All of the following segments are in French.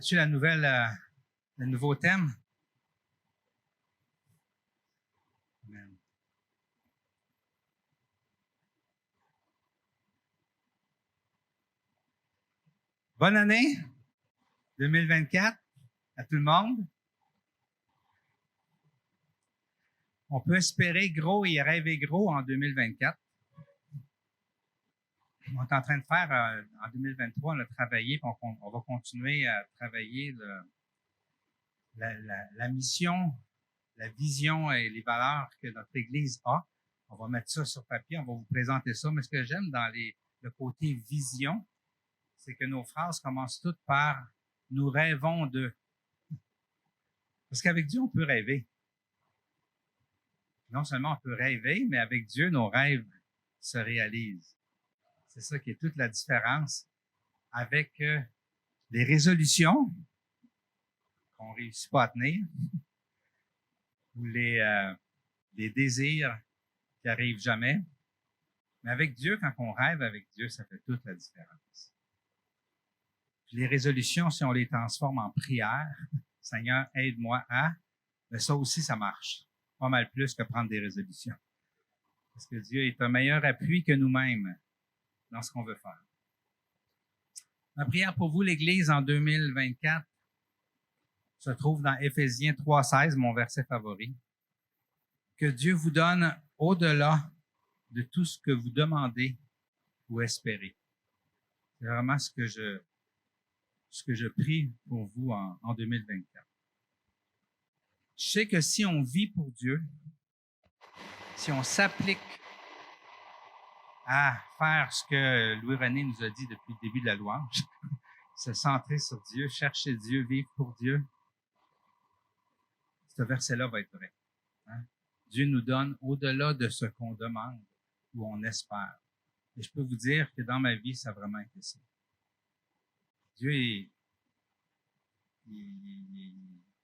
Connais-tu le nouveau thème? Amen. Bonne année 2024 à tout le monde. On peut espérer gros et rêver gros en 2024. On est en train de faire, en 2023, on a travaillé, on va continuer à travailler la mission, la vision et les valeurs que notre Église a. On va mettre ça sur papier, on va vous présenter ça. Mais ce que j'aime dans le côté vision, c'est que nos phrases commencent toutes par « nous rêvons de ». Parce qu'avec Dieu, on peut rêver. Non seulement on peut rêver, mais avec Dieu, nos rêves se réalisent. C'est ça qui est toute la différence avec les résolutions qu'on ne réussit pas à tenir ou les désirs qui n'arrivent jamais. Mais avec Dieu, quand on rêve avec Dieu, ça fait toute la différence. Puis les résolutions, si on les transforme en prière, Seigneur, aide-moi à, mais ça aussi, ça marche. Pas mal plus que prendre des résolutions. Parce que Dieu est un meilleur appui que nous-mêmes dans ce qu'on veut faire. Ma prière pour vous, l'Église, en 2024, se trouve dans Éphésiens 3,16, mon verset favori. Que Dieu vous donne au-delà de tout ce que vous demandez ou espérez. C'est vraiment ce que je prie pour vous en 2024. Je sais que si on vit pour Dieu, si on s'applique à faire ce que Louis-René nous a dit depuis le début de la louange, se centrer sur Dieu, chercher Dieu, vivre pour Dieu, ce verset-là va être vrai. Hein? Dieu nous donne au-delà de ce qu'on demande ou on espère. Et je peux vous dire que dans ma vie, ça a vraiment été ça. Dieu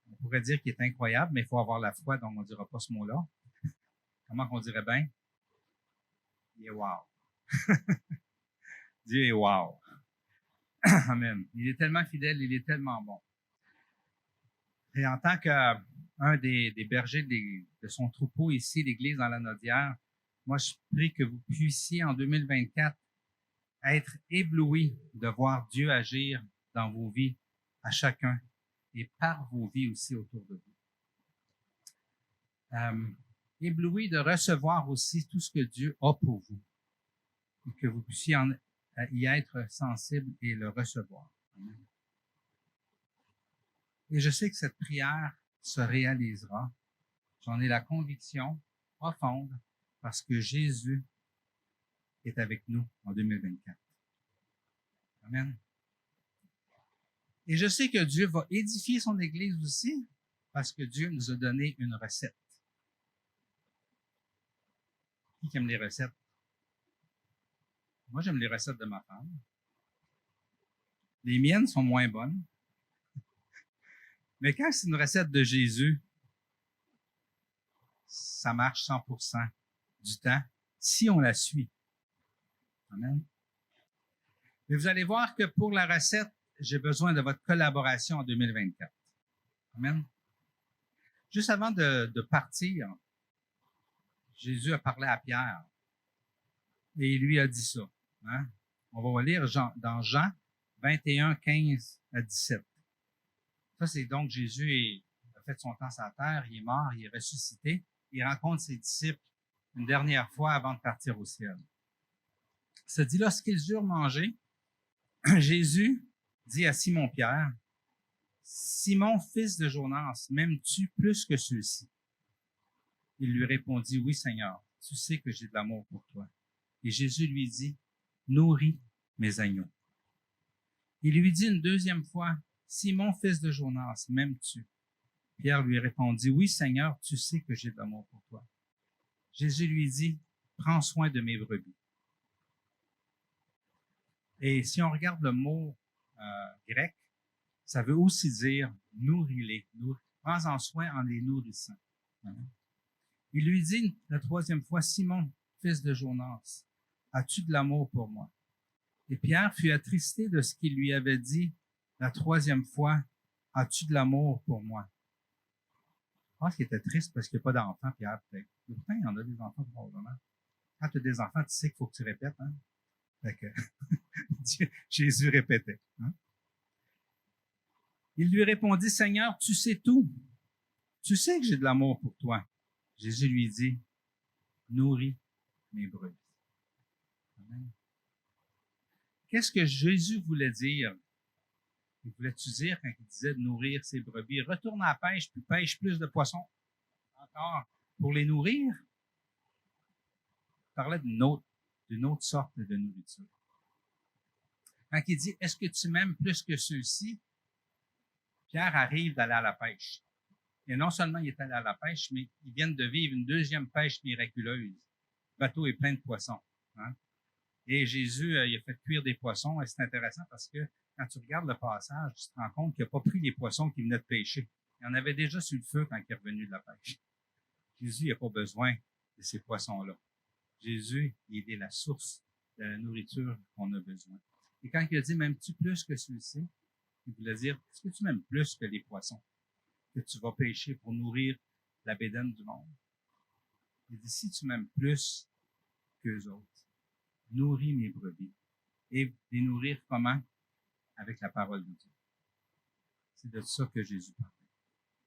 on pourrait dire qu'il est incroyable, mais il faut avoir la foi, donc on ne dira pas ce mot-là. Comment qu'on dirait bien? Il est wow. Dieu est wow. Amen. Il est tellement fidèle, il est tellement bon. Et en tant qu'un des bergers de son troupeau ici, l'Église dans la Nodière, moi, je prie que vous puissiez en 2024 être éblouis de voir Dieu agir dans vos vies à chacun et par vos vies aussi autour de vous. Éblouis de recevoir aussi tout ce que Dieu a pour vous et que vous puissiez y être sensible et le recevoir. Amen. Et je sais que cette prière se réalisera. J'en ai la conviction profonde parce que Jésus est avec nous en 2024. Amen. Et je sais que Dieu va édifier son Église aussi parce que Dieu nous a donné une recette. Qui aime les recettes? Moi, j'aime les recettes de ma femme. Les miennes sont moins bonnes. Mais quand c'est une recette de Jésus, ça marche 100% du temps si on la suit. Amen. Mais vous allez voir que pour la recette, j'ai besoin de votre collaboration en 2024. Amen. Juste avant de partir, Jésus a parlé à Pierre et il lui a dit ça. Hein? On va lire dans Jean 21, 15 à 17. Ça, c'est donc Jésus a fait son temps sur la terre, il est mort, il est ressuscité. Il rencontre ses disciples une dernière fois avant de partir au ciel. Ça dit, lorsqu'ils eurent mangé, Jésus dit à Simon-Pierre, « Simon, fils de Jonas, m'aimes-tu plus que ceux-ci? » Il lui répondit, « Oui, Seigneur, tu sais que j'ai de l'amour pour toi. » Et Jésus lui dit, « Nourris mes agneaux. » Il lui dit une deuxième fois, « Simon, fils de Jonas, m'aimes-tu? » Pierre lui répondit, « Oui, Seigneur, tu sais que j'ai de l'amour pour toi. » Jésus lui dit, « Prends soin de mes brebis. » Et si on regarde le mot grec, ça veut aussi dire « nourris-les ». Prends-en soin en les nourrissant. Il lui dit la troisième fois, « Simon, fils de Jonas, as-tu de l'amour pour moi? » Et Pierre fut attristé de ce qu'il lui avait dit La troisième fois, as-tu de l'amour pour moi? Je pense qu'il était triste parce qu'il n'y a pas d'enfants, Pierre, peut-être. Mais pourtant, il y en a des enfants, probablement. Quand tu as des enfants, tu sais qu'il faut que tu répètes, hein? Fait que Jésus répétait. Hein? Il lui répondit, Seigneur, tu sais tout. Tu sais que j'ai de l'amour pour toi. Jésus lui dit, nourris mes brebis. Amen. Qu'est-ce que Jésus voulait dire? Il voulait-tu dire quand il disait de nourrir ses brebis? Retourne à la pêche, puis pêche plus de poissons encore pour les nourrir. Il parlait d'une autre sorte de nourriture. Quand il dit, est-ce que tu m'aimes plus que ceux-ci? Pierre arrive d'aller à la pêche. Et non seulement il est allé à la pêche, mais ils viennent de vivre une deuxième pêche miraculeuse. Le bateau est plein de poissons. Hein? Et Jésus, il a fait cuire des poissons. Et c'est intéressant parce que quand tu regardes le passage, tu te rends compte qu'il n'a pas pris les poissons qu'il venait de pêcher. Il en avait déjà sur le feu quand il est revenu de la pêche. Jésus n'a pas besoin de ces poissons-là. Jésus, il est la source de la nourriture qu'on a besoin. Et quand il a dit, m'aimes-tu plus que celui-ci? Il voulait dire, est-ce que tu m'aimes plus que les poissons que tu vas pêcher pour nourrir la bédaine du monde? Il dit, si tu m'aimes plus qu'eux autres, nourris mes brebis. Et les nourrir comment? Avec la parole de Dieu. C'est de ça que Jésus parlait.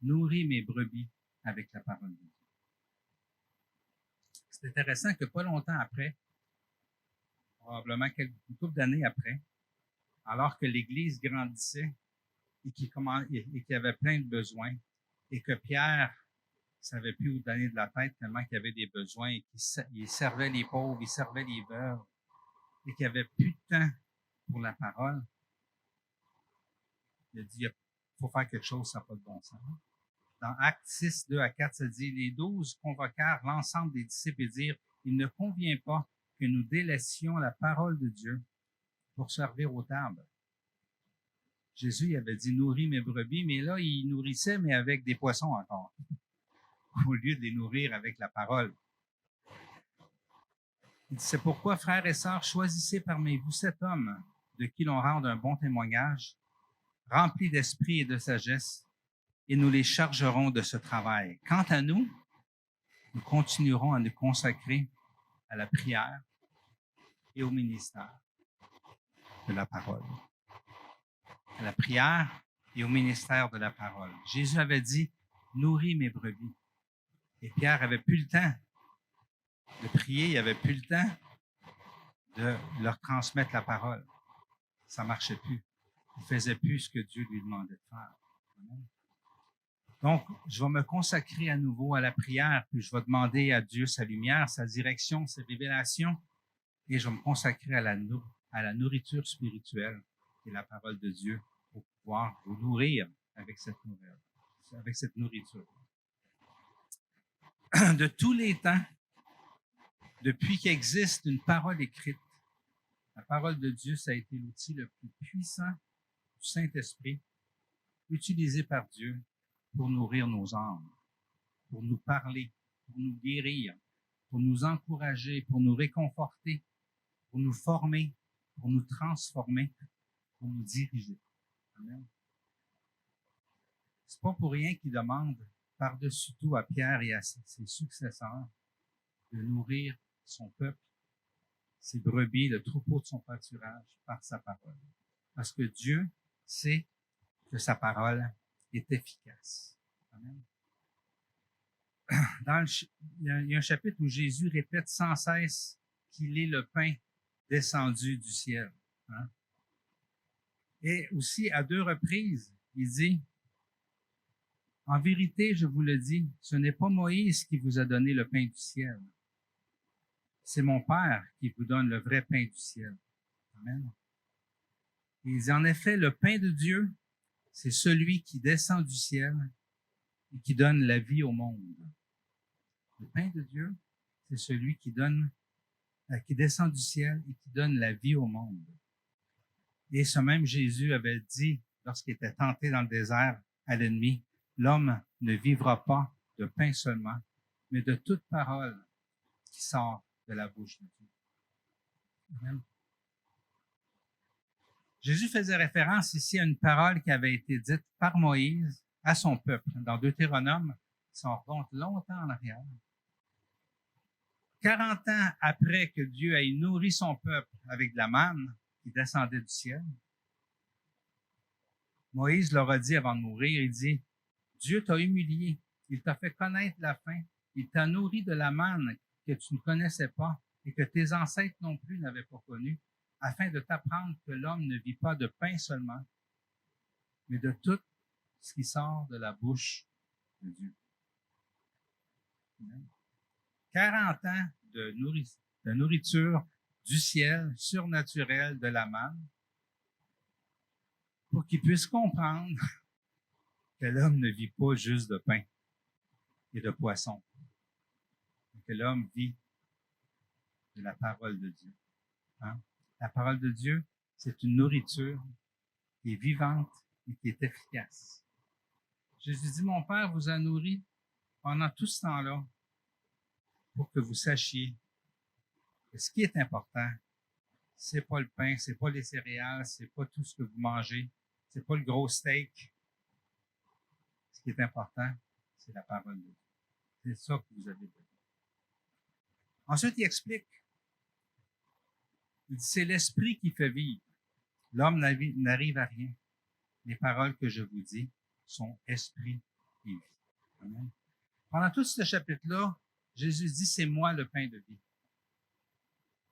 Nourris mes brebis avec la parole de Dieu. C'est intéressant que pas longtemps après, probablement une couple d'années après, alors que l'Église grandissait et qu'il y avait plein de besoins, et que Pierre ne savait plus où donner de la tête tellement qu'il y avait des besoins, et qu'il servait les pauvres, il servait les veuves, et qu'il n'y avait plus de temps pour la parole, il a dit, il faut faire quelque chose, ça n'a pas de bon sens. Dans Actes 6, 2 à 4, ça dit, les 12 convoquèrent l'ensemble des disciples et dirent, il ne convient pas que nous délaissions la parole de Dieu pour servir aux tables. Jésus avait dit, nourris mes brebis, mais là, il nourrissait, mais avec des poissons encore, au lieu de les nourrir avec la parole. Il dit, c'est pourquoi, frères et sœurs, choisissez parmi vous 7 hommes de qui l'on rende un bon témoignage, remplis d'esprit et de sagesse, et nous les chargerons de ce travail. Quant à nous, nous continuerons à nous consacrer à la prière et au ministère de la parole. À la prière et au ministère de la parole. Jésus avait dit, nourris mes brebis. Et Pierre avait plus le temps de prier, il avait plus le temps de leur transmettre la parole. Ça marchait plus. Il faisait plus ce que Dieu lui demandait de faire. Donc, je vais me consacrer à nouveau à la prière, puis je vais demander à Dieu sa lumière, sa direction, ses révélations, et je vais me consacrer à la nourriture spirituelle et la parole de Dieu pour pouvoir vous nourrir avec cette nourriture. De tous les temps, depuis qu'existe une parole écrite, la parole de Dieu, ça a été l'outil le plus puissant du Saint-Esprit, utilisé par Dieu pour nourrir nos âmes, pour nous parler, pour nous guérir, pour nous encourager, pour nous réconforter, pour nous former, pour nous transformer, pour nous diriger. Amen. C'est pas pour rien qu'il demande par-dessus tout à Pierre et à ses successeurs de nourrir son peuple, ses brebis, le troupeau de son pâturage par sa parole. Parce que Dieu sait que sa parole est efficace. Amen. Il y a un chapitre où Jésus répète sans cesse qu'il est le pain descendu du ciel. Hein? Et aussi, à 2 reprises, il dit, « En vérité, je vous le dis, ce n'est pas Moïse qui vous a donné le pain du ciel. C'est mon Père qui vous donne le vrai pain du ciel. » Amen. Et il dit, en effet, le pain de Dieu, c'est celui qui descend du ciel et qui donne la vie au monde. Le pain de Dieu, c'est celui qui descend du ciel et qui donne la vie au monde. Et ce même Jésus avait dit, lorsqu'il était tenté dans le désert à l'ennemi, l'homme ne vivra pas de pain seulement, mais de toute parole qui sort de la bouche de Dieu. Amen. Jésus faisait référence ici à une parole qui avait été dite par Moïse à son peuple dans Deutéronome, si on remonte longtemps en arrière. 40 ans après que Dieu ait nourri son peuple avec de la manne qui descendait du ciel, Moïse leur a dit avant de mourir, il dit, Dieu t'a humilié, il t'a fait connaître la faim, il t'a nourri de la manne que tu ne connaissais pas et que tes ancêtres non plus n'avaient pas connue, afin de t'apprendre que l'homme ne vit pas de pain seulement, mais de tout ce qui sort de la bouche de Dieu. 40 ans de nourriture du ciel, surnaturelle, de la manne, pour qu'ils puissent comprendre que l'homme ne vit pas juste de pain et de poisson, mais que l'homme vit de la parole de Dieu. Hein? La parole de Dieu, c'est une nourriture qui est vivante et qui est efficace. Jésus dit, mon Père vous a nourri pendant tout ce temps-là pour que vous sachiez que ce qui est important, c'est pas le pain, c'est pas les céréales, c'est pas tout ce que vous mangez, c'est pas le gros steak. Ce qui est important, c'est la parole de Dieu. C'est ça que vous avez besoin. Ensuite, il explique. Il dit, c'est l'esprit qui fait vivre. L'homme n'arrive à rien. Les paroles que je vous dis sont esprit et vie. Amen. Pendant tout ce chapitre-là, Jésus dit, c'est moi le pain de vie.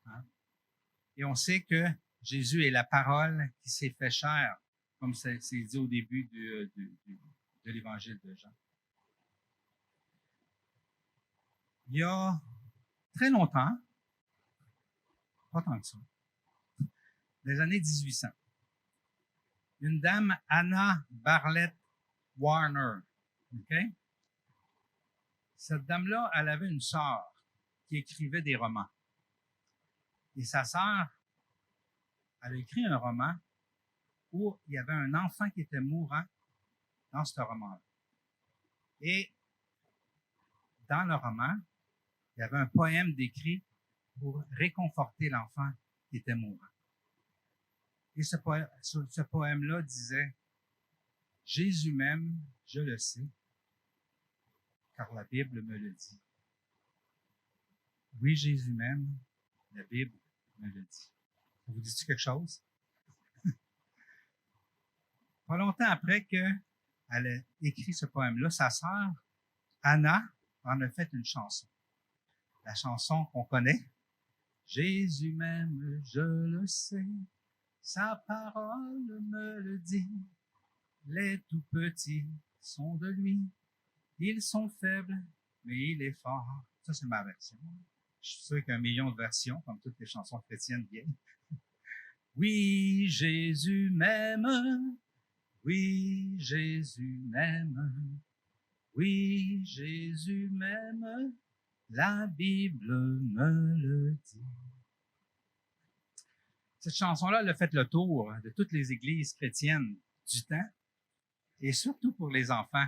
Hein? Et on sait que Jésus est la parole qui s'est fait chair, comme c'est dit au début de l'évangile de Jean. Il y a très longtemps, pas tant que ça, les années 1800, une dame, Anna Bartlett Warner, OK? Cette dame-là, elle avait une sœur qui écrivait des romans. Et sa sœur, elle a écrit un roman où il y avait un enfant qui était mourant dans ce roman-là. Et dans le roman, il y avait un poème décrit pour réconforter l'enfant qui était mourant. Et ce poème-là disait, « Jésus m'aime, je le sais, car la Bible me le dit. » Oui, Jésus m'aime, la Bible me le dit. Ça vous dit-tu quelque chose? Pas longtemps après qu'elle a écrit ce poème-là, sa sœur, Anna, en a fait une chanson. La chanson qu'on connaît, « Jésus m'aime, je le sais, sa parole me le dit. Les tout petits sont de lui, ils sont faibles, mais il est fort. » Ça, c'est ma version. Je suis sûr qu'il y a 1 million de versions, comme toutes les chansons chrétiennes vieilles. Oui, Jésus m'aime. Oui, Jésus m'aime. Oui, Jésus m'aime. La Bible me le dit. Cette chanson-là, elle a fait le tour de toutes les églises chrétiennes du temps, et surtout pour les enfants.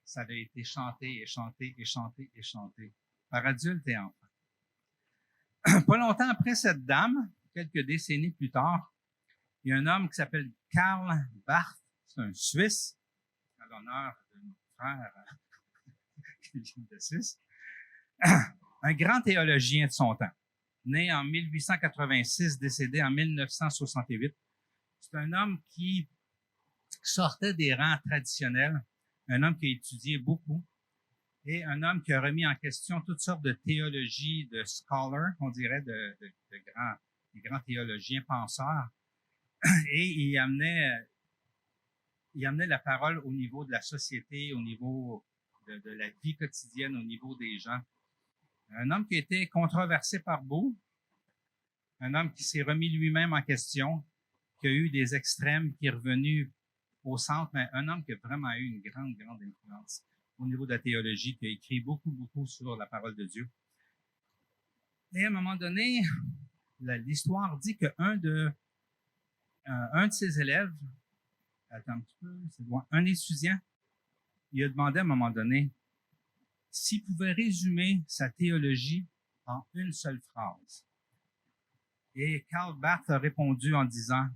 Ça avait été chanté et chanté et chanté et chanté par adultes et enfants. Pas longtemps après cette dame, quelques décennies plus tard, il y a un homme qui s'appelle Karl Barth, c'est un Suisse, à l'honneur de notre frère qui vient de Suisse, un grand théologien de son temps, né en 1886, décédé en 1968. C'est un homme qui sortait des rangs traditionnels, un homme qui a étudié beaucoup, et un homme qui a remis en question toutes sortes de théologies, de scholars, on dirait, de grands théologiens penseurs. Et il amenait la parole au niveau de la société, au niveau de la vie quotidienne, au niveau des gens. Un homme qui a été controversé par beaucoup, un homme qui s'est remis lui-même en question, qui a eu des extrêmes, qui est revenu au centre, mais un homme qui a vraiment eu une grande influence au niveau de la théologie, qui a écrit beaucoup sur la parole de Dieu. Et à un moment donné, l'histoire dit qu'un de ses élèves, attends un petit peu, c'est loin, un étudiant, il a demandé à un moment donné s'il pouvait résumer sa théologie en une seule phrase. Et Karl Barth a répondu en disant,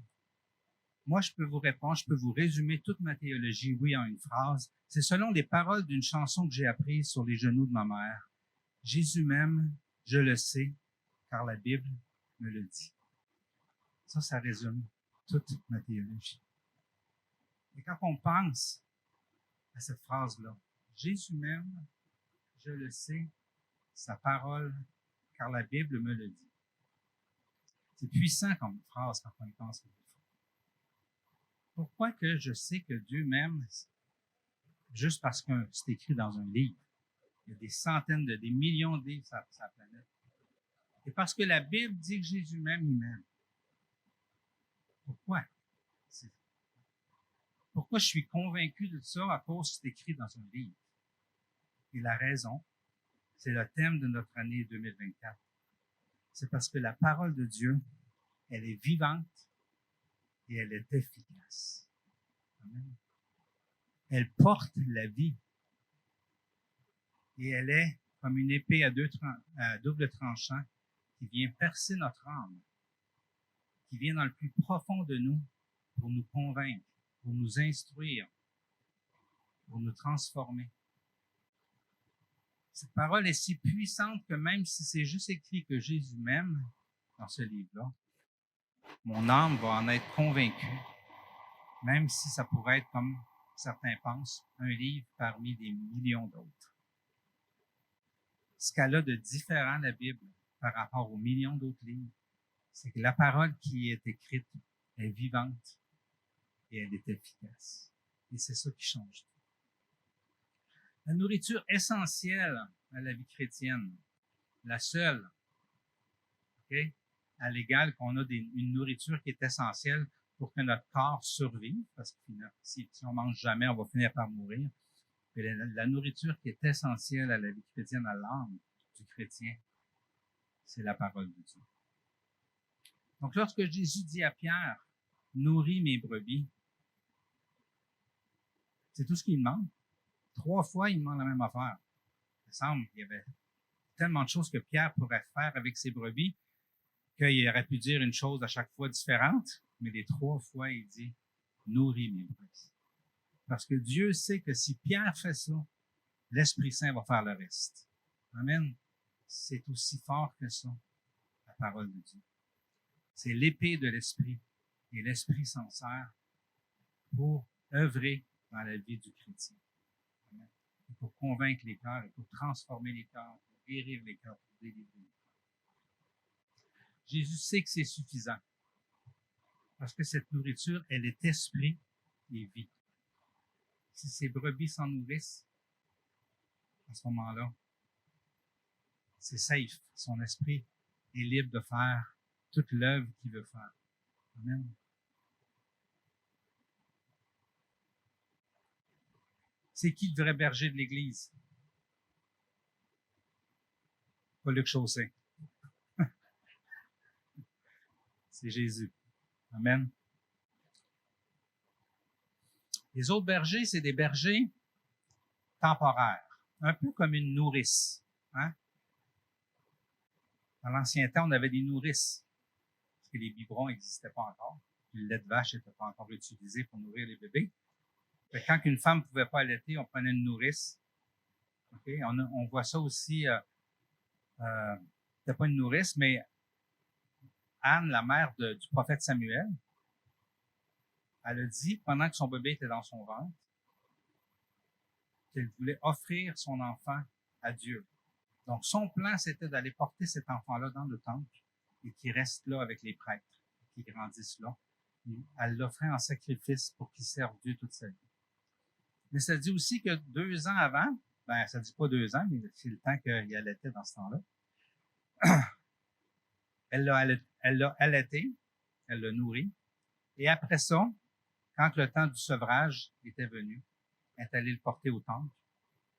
Moi, je peux vous répondre, je peux vous résumer toute ma théologie, oui, en une phrase. C'est selon les paroles d'une chanson que j'ai apprise sur les genoux de ma mère. Jésus m'aime, je le sais, car la Bible me le dit. Ça résume toute ma théologie. Et quand on pense à cette phrase-là, Jésus m'aime, je le sais, sa parole, car la Bible me le dit. C'est puissant comme phrase quand on y pense. Pourquoi que je sais que Dieu m'aime juste parce que c'est écrit dans un livre? Il y a des centaines des millions de livres sur la planète. Et parce que la Bible dit que Jésus m'aime, il m'aime. Pourquoi? Pourquoi je suis convaincu de ça à cause que c'est écrit dans un livre? Et la raison, c'est le thème de notre année 2024. C'est parce que la parole de Dieu, elle est vivante et elle est efficace. Amen. Elle porte la vie. Et elle est comme une épée à double tranchant qui vient percer notre âme, qui vient dans le plus profond de nous pour nous convaincre, pour nous instruire, pour nous transformer. Cette parole est si puissante que même si c'est juste écrit que Jésus m'aime dans ce livre-là, mon âme va en être convaincue, même si ça pourrait être, comme certains pensent, un livre parmi des millions d'autres. Ce qu'elle a de différent, la Bible, par rapport aux millions d'autres livres, c'est que la parole qui est écrite est vivante et elle est efficace. Et c'est ça qui change tout. La nourriture essentielle à la vie chrétienne, la seule, okay, à l'égal qu'on a une nourriture qui est essentielle pour que notre corps survive, parce que si on mange jamais, on va finir par mourir. Mais la nourriture qui est essentielle à la vie chrétienne, à l'âme du chrétien, c'est la parole de Dieu. Donc, lorsque Jésus dit à Pierre, « Nourris mes brebis », c'est tout ce qu'il demande. 3 fois, il demande la même affaire. Il me semble qu'il y avait tellement de choses que Pierre pourrait faire avec ses brebis qu'il aurait pu dire une chose à chaque fois différente, mais les 3 fois, il dit « Nourris mes brebis ». Parce que Dieu sait que si Pierre fait ça, l'Esprit Saint va faire le reste. Amen. C'est aussi fort que ça, la parole de Dieu. C'est l'épée de l'Esprit, et l'Esprit s'en sert pour œuvrer dans la vie du chrétien. Amen. Et pour convaincre les cœurs, et pour transformer les cœurs, pour guérir les cœurs, pour délivrer les cœurs. Jésus sait que c'est suffisant, parce que cette nourriture, elle est esprit et vie. Si ces brebis s'en nourrissent, à ce moment-là, c'est safe. Son esprit est libre de faire toute l'œuvre qu'il veut faire. Amen. C'est qui le vrai berger de l'Église? Pas Luc Chaussé. C'est Jésus. Amen. Les autres bergers, c'est des bergers temporaires, un peu comme une nourrice. Hein? Dans l'ancien temps, on avait des nourrices, parce que les biberons n'existaient pas encore. Le lait de vache n'était pas encore utilisé pour nourrir les bébés. Fait que quand une femme ne pouvait pas allaiter, on prenait une nourrice. Okay? On voit ça aussi, c'était pas une nourrice, mais Anne, la mère du prophète Samuel, elle a dit, pendant que son bébé était dans son ventre, qu'elle voulait offrir son enfant à Dieu. Donc, son plan, c'était d'aller porter cet enfant-là dans le temple et qu'il reste là avec les prêtres, qu'il grandisse là. Elle l'offrait en sacrifice pour qu'il serve Dieu toute sa vie. Mais ça dit aussi que 2 ans avant, ben, ça dit pas 2 ans, mais c'est le temps qu'il allaitait dans ce temps-là. Elle l'a allaité, elle l'a nourri. Et après ça, quand le temps du sevrage était venu, elle est allée le porter au temple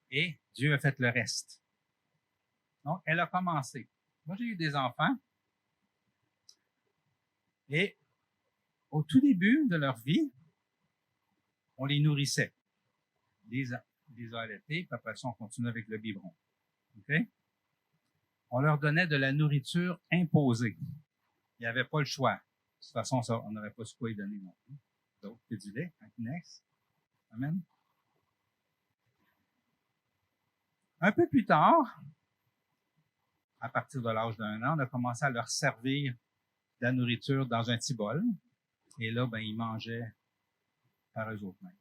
et Dieu a fait le reste. Donc, elle a commencé. Moi, j'ai eu des enfants et au tout début de leur vie, on les nourrissait. Les a allaités, puis après ça, on continuait avec le biberon. OK? On leur donnait de la nourriture imposée. Il n'y avait pas le choix. De toute façon, ça, on n'aurait pas su quoi y donner non plus. d'autres que du lait, un Kleenex. Amen. Un peu plus tard, à partir de l'âge d'1 an, on a commencé à leur servir de la nourriture dans un petit bol. Et là, ils mangeaient par eux-mêmes,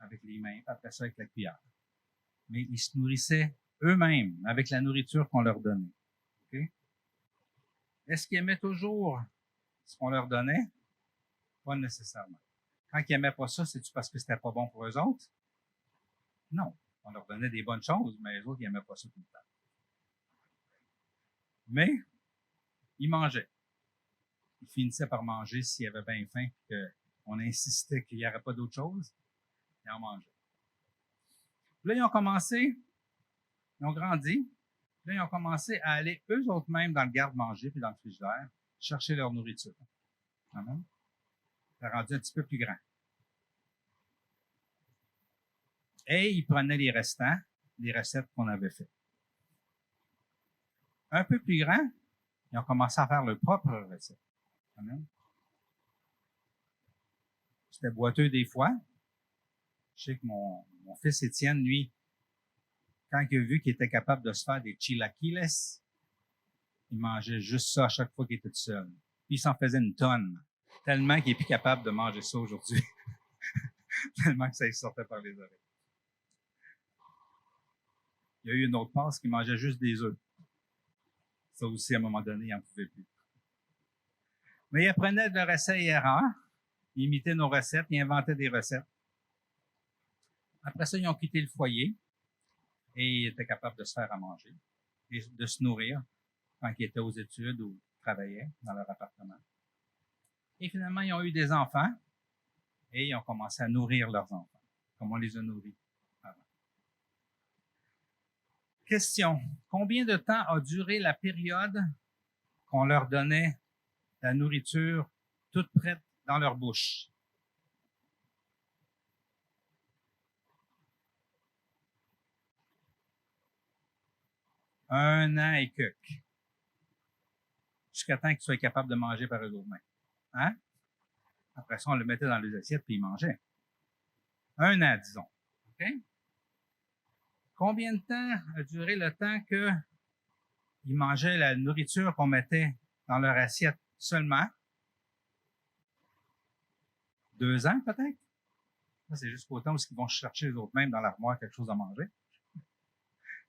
avec les mains, puis après ça avec la cuillère. Mais ils se nourrissaient eux-mêmes avec la nourriture qu'on leur donnait. Okay? Est-ce qu'ils aimaient toujours ce qu'on leur donnait? Pas nécessairement. Quand ils n'aimaient pas ça, c'est-tu parce que c'était pas bon pour eux autres? Non. On leur donnait des bonnes choses, mais les autres, ils n'aimaient pas ça tout le temps. Mais, ils mangeaient. Ils finissaient par manger s'ils avaient bien faim et qu'on insistait qu'il n'y aurait pas d'autre chose. Ils en mangeaient. Là, ils ont grandi. Là, ils ont commencé à aller eux-mêmes dans le garde-manger puis dans le frigidaire chercher leur nourriture. Amen. Ça a rendu un petit peu plus grand. Et ils prenaient les restants des recettes qu'on avait faites. Un peu plus grand, ils ont commencé à faire leurs propres recettes. Amen. C'était boiteux des fois. Je sais que mon fils Étienne, lui, quand il a vu qu'il était capable de se faire des chilaquiles, il mangeait juste ça à chaque fois qu'il était tout seul. Puis il s'en faisait une tonne, tellement qu'il n'est plus capable de manger ça aujourd'hui. Tellement que ça lui sortait par les oreilles. Il y a eu une autre passe qui mangeait juste des œufs. Ça aussi, à un moment donné, il n'en pouvait plus. Mais il apprenait de recettes et erreurs. Il imitait nos recettes, il inventait des recettes. Après ça, ils ont quitté le foyer et ils étaient capables de se faire à manger et de se nourrir quand ils étaient aux études ou travaillaient dans leur appartement. Et finalement, ils ont eu des enfants et ils ont commencé à nourrir leurs enfants, comme on les a nourris avant. Question. Combien de temps a duré la période qu'on leur donnait la nourriture toute prête dans leur bouche? Un an et quelques. Jusqu'à temps qu'ils soient capables de manger par eux-mêmes. Hein? Après ça, on le mettait dans les assiettes puis ils mangeaient. 1 an, disons. OK? Combien de temps a duré le temps qu'ils mangeaient la nourriture qu'on mettait dans leur assiette seulement? 2 ans, peut-être? Ça, c'est jusqu'au temps où ils vont chercher eux autres mêmes dans l'armoire quelque chose à manger.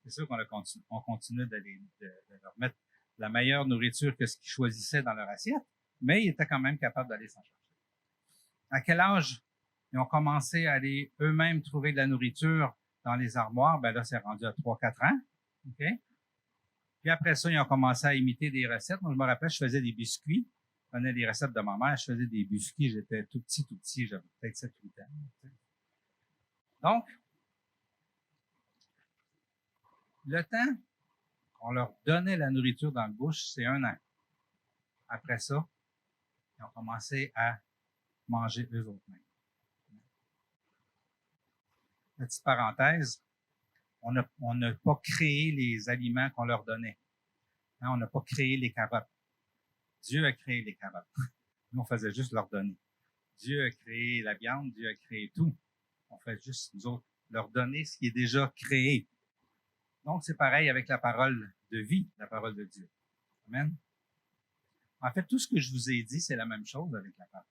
C'est sûr qu'on continue de leur mettre la meilleure nourriture que ce qu'ils choisissaient dans leur assiette, mais ils étaient quand même capables d'aller s'en chercher. À quel âge ils ont commencé à aller eux-mêmes trouver de la nourriture dans les armoires? Ben là, c'est rendu à 3-4 ans. OK? Puis après ça, ils ont commencé à imiter des recettes. Moi, je me rappelle, je faisais des biscuits. Je prenais des recettes de ma mère. Je faisais des biscuits. J'étais tout petit. J'avais peut-être 7-8 ans. Donc, le temps qu'on leur donnait la nourriture dans la bouche, c'est 1 an. Après ça, ils ont commencé à manger eux-mêmes. Petite parenthèse, on n'a pas créé les aliments qu'on leur donnait. Hein, on n'a pas créé les carottes. Dieu a créé les carottes. Nous, on faisait juste leur donner. Dieu a créé la viande, Dieu a créé tout. On fait juste, nous autres, leur donner ce qui est déjà créé. Donc, c'est pareil avec la parole de vie, la parole de Dieu. Amen. En fait, tout ce que je vous ai dit, c'est la même chose avec la parole.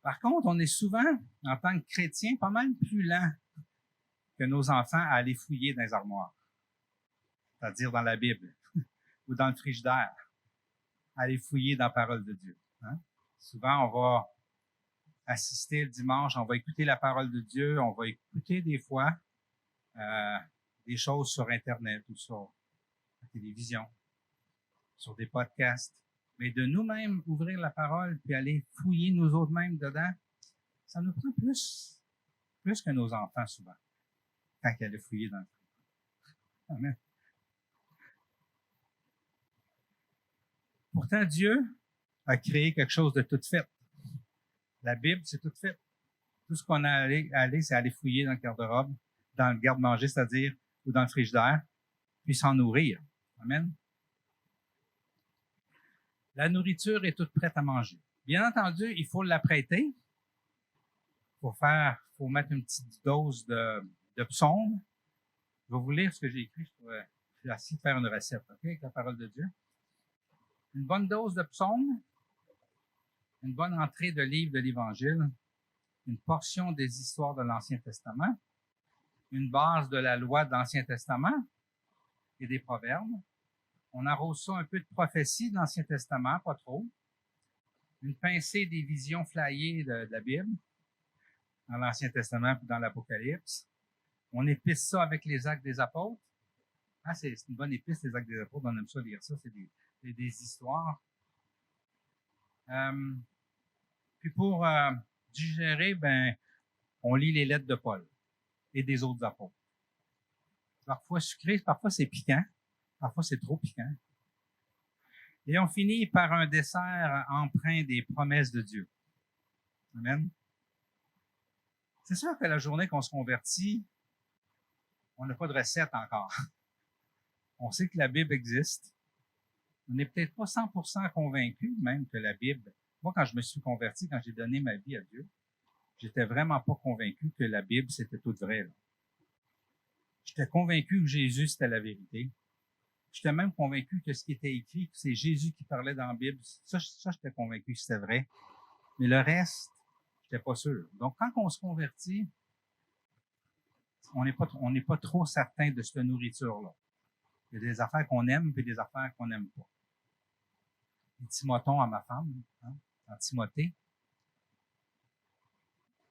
Par contre, on est souvent, en tant que chrétien, pas mal plus lent que nos enfants à aller fouiller dans les armoires, c'est-à-dire dans la Bible ou dans le frigidaire, à aller fouiller dans la parole de Dieu. Hein? Souvent, on va assister le dimanche, on va écouter la parole de Dieu, on va écouter des fois des choses sur Internet ou sur la télévision, sur des podcasts. Mais de nous-mêmes ouvrir la parole puis aller fouiller nous autres-mêmes dedans, ça nous prend plus que nos enfants souvent, quand ils allaient fouiller dans le frigo. Amen. Pourtant, Dieu a créé quelque chose de tout fait. La Bible, c'est tout fait. Tout ce qu'on a aller, c'est aller fouiller dans le garde-robe, dans le garde-manger, c'est-à-dire, ou dans le frigidaire, puis s'en nourrir. Amen. La nourriture est toute prête à manger. Bien entendu, il faut l'apprêter. Il faut mettre une petite dose de psaume. Je vais vous lire ce que j'ai écrit. Je vais essayer de faire une recette, OK, avec la parole de Dieu. Une bonne dose de psaume, une bonne entrée de livre de l'Évangile, une portion des histoires de l'Ancien Testament, une base de la loi de l'Ancien Testament et des proverbes. On arrose ça un peu de prophétie de l'Ancien Testament, pas trop. Une pincée des visions flyées de la Bible, dans l'Ancien Testament et dans l'Apocalypse. On épice ça avec les Actes des Apôtres. Ah, c'est une bonne épice, les Actes des Apôtres, on aime ça lire ça, c'est des histoires. Puis pour digérer, on lit les lettres de Paul et des autres apôtres. Parfois sucré, parfois c'est piquant, parfois c'est trop piquant. Et on finit par un dessert empreint des promesses de Dieu. Amen. C'est sûr que la journée qu'on se convertit, on n'a pas de recette encore. On sait que la Bible existe. On n'est peut-être pas 100% convaincu même que la Bible... Moi, quand je me suis converti, quand j'ai donné ma vie à Dieu, j'étais vraiment pas convaincu que la Bible, c'était tout vrai. Là. J'étais convaincu que Jésus, c'était la vérité. J'étais même convaincu que ce qui était écrit, que c'est Jésus qui parlait dans la Bible. Ça j'étais convaincu que c'était vrai. Mais le reste, j'étais pas sûr. Donc, quand on se convertit, on n'est pas trop certain de cette nourriture-là. Il y a des affaires qu'on aime et des affaires qu'on n'aime pas. Et Timothon à ma femme, hein, en Timothée.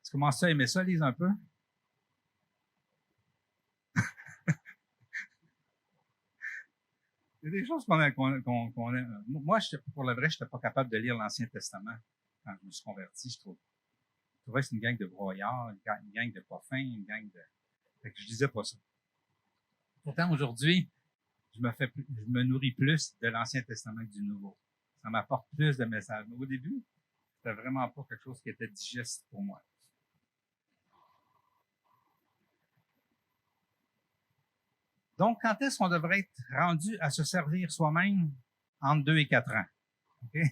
Tu commences à aimer ça, Lise, un peu? Il y a des choses qu'on aime. Moi, pour le vrai, je n'étais pas capable de lire l'Ancien Testament quand je me suis converti. Je trouvais que c'est une gang de broyards, une gang de pas fins, une gang de... Fait que je disais pas ça. Pourtant, aujourd'hui, je me nourris plus de l'Ancien Testament que du Nouveau. Ça m'apporte plus de messages. Mais au début, c'était vraiment pas quelque chose qui était digeste pour moi. Donc, quand est-ce qu'on devrait être rendu à se servir soi-même? Entre 2 et 4 ans. OK?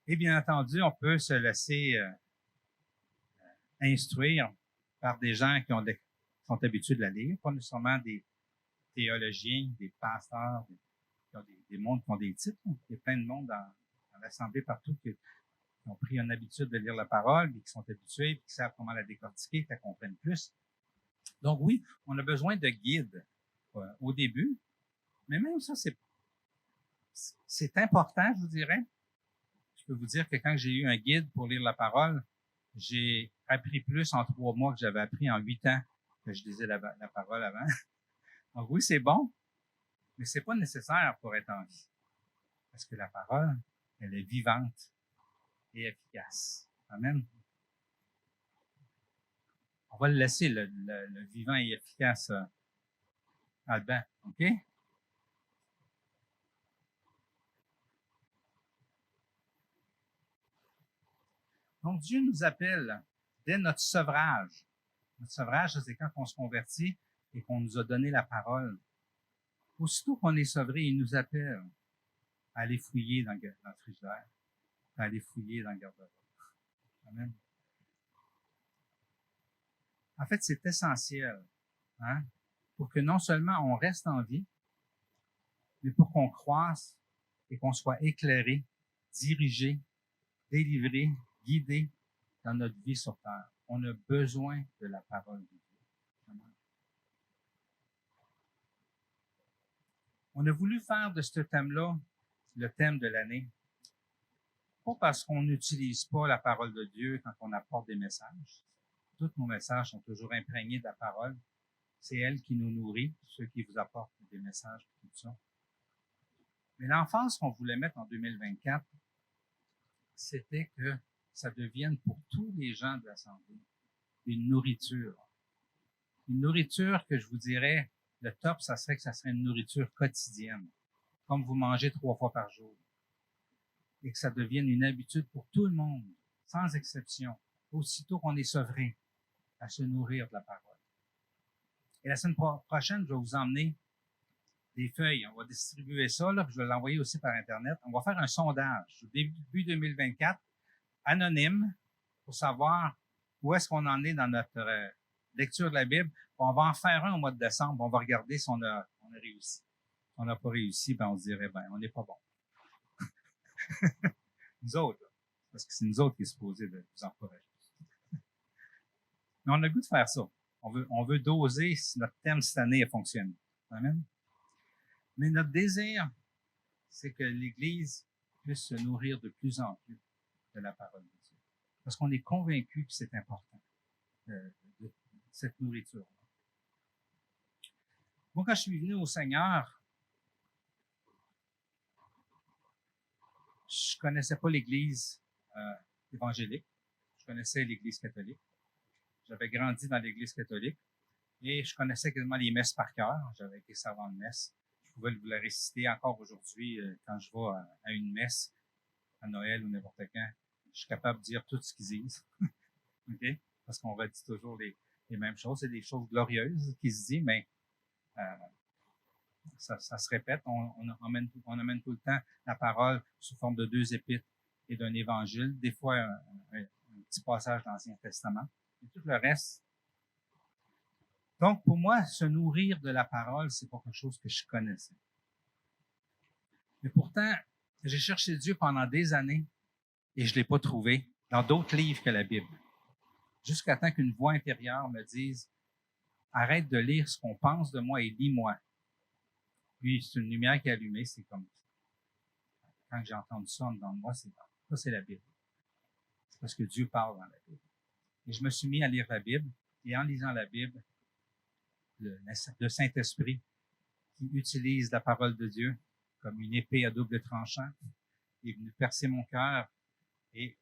Et bien entendu, on peut se laisser instruire par des gens qui sont habitués de la lire, pas nécessairement des théologiens, des pasteurs, des mondes qui ont des titres. Il y a plein de monde dans l'Assemblée partout qui ont pris une habitude de lire la parole, et qui sont habitués, et qui savent comment la décortiquer, qui la comprennent plus. Donc oui, on a besoin de guides au début, mais même ça, c'est important, je vous dirais. Je peux vous dire que quand j'ai eu un guide pour lire la parole, j'ai appris plus en 3 mois que j'avais appris en 8 ans que je lisais la parole avant. Donc oui, c'est bon, mais c'est pas nécessaire pour être en vie. Parce que la parole, elle est vivante et efficace. Amen. On va le laisser, le vivant et efficace, Alban. OK? Donc, Dieu nous appelle dès notre sevrage. Notre sevrage, c'est quand on se convertit et qu'on nous a donné la parole. Aussitôt qu'on est sevré, il nous appelle à aller fouiller dans le frigidaire, à aller fouiller dans le garde-robe. Amen. En fait, c'est essentiel, hein, pour que non seulement on reste en vie, mais pour qu'on croisse et qu'on soit éclairé, dirigé, délivré, guidé dans notre vie sur terre. On a besoin de la parole de Dieu. On a voulu faire de ce thème-là le thème de l'année. Pas parce qu'on n'utilise pas la parole de Dieu quand on apporte des messages. Tous nos messages sont toujours imprégnés de la parole. C'est elle qui nous nourrit, ceux qui vous apportent des messages, tout ça. Mais l'emphase qu'on voulait mettre en 2024, c'était que ça devienne pour tous les gens de l'Assemblée une nourriture. Une nourriture que je vous dirais, le top, ça serait que ça serait une nourriture quotidienne, comme vous mangez 3 fois par jour. Et que ça devienne une habitude pour tout le monde, sans exception, aussitôt qu'on est sevré, à se nourrir de la parole. Et la semaine prochaine, je vais vous emmener des feuilles. On va distribuer ça, là, puis je vais l'envoyer aussi par Internet. On va faire un sondage au début 2024, anonyme, pour savoir où est-ce qu'on en est dans notre lecture de la Bible. Puis on va en faire un au mois de décembre. On va regarder si on a réussi. Si on n'a pas réussi, ben on se dirait, ben, on n'est pas bon. Nous autres, là, parce que c'est nous autres qui est supposé de vous encourager. Mais on a le goût de faire ça. On veut doser si notre thème cette année a fonctionné. Amen. Mais notre désir, c'est que l'Église puisse se nourrir de plus en plus de la parole de Dieu. Parce qu'on est convaincu que c'est important, de cette nourriture. Moi, quand je suis venu au Seigneur, je connaissais pas l'Église évangélique. Je connaissais l'Église catholique. J'avais grandi dans l'Église catholique et je connaissais quasiment les messes par cœur. J'avais été servant de messe. Je pouvais vous la réciter encore aujourd'hui quand je vais à une messe, à Noël ou n'importe quand. Je suis capable de dire tout ce qu'ils disent. Okay? Parce qu'on redit toujours les mêmes choses. C'est des choses glorieuses qui se disent, mais ça se répète. On amène tout le temps la parole sous forme de 2 épîtres et d'un évangile. Des fois, un petit passage de l'Ancien Testament. Et tout le reste. Donc, pour moi, se nourrir de la parole, c'est pas quelque chose que je connaissais. Mais pourtant, j'ai cherché Dieu pendant des années et je l'ai pas trouvé dans d'autres livres que la Bible. Jusqu'à temps qu'une voix intérieure me dise, arrête de lire ce qu'on pense de moi et lis-moi. Puis, c'est une lumière qui est allumée, c'est comme, quand j'ai entendu ça en dedans de moi, c'est la Bible. C'est parce que Dieu parle dans la Bible. Et je me suis mis à lire la Bible, et en lisant la Bible, le Saint-Esprit, qui utilise la parole de Dieu comme une épée à double tranchant, est venu percer mon cœur et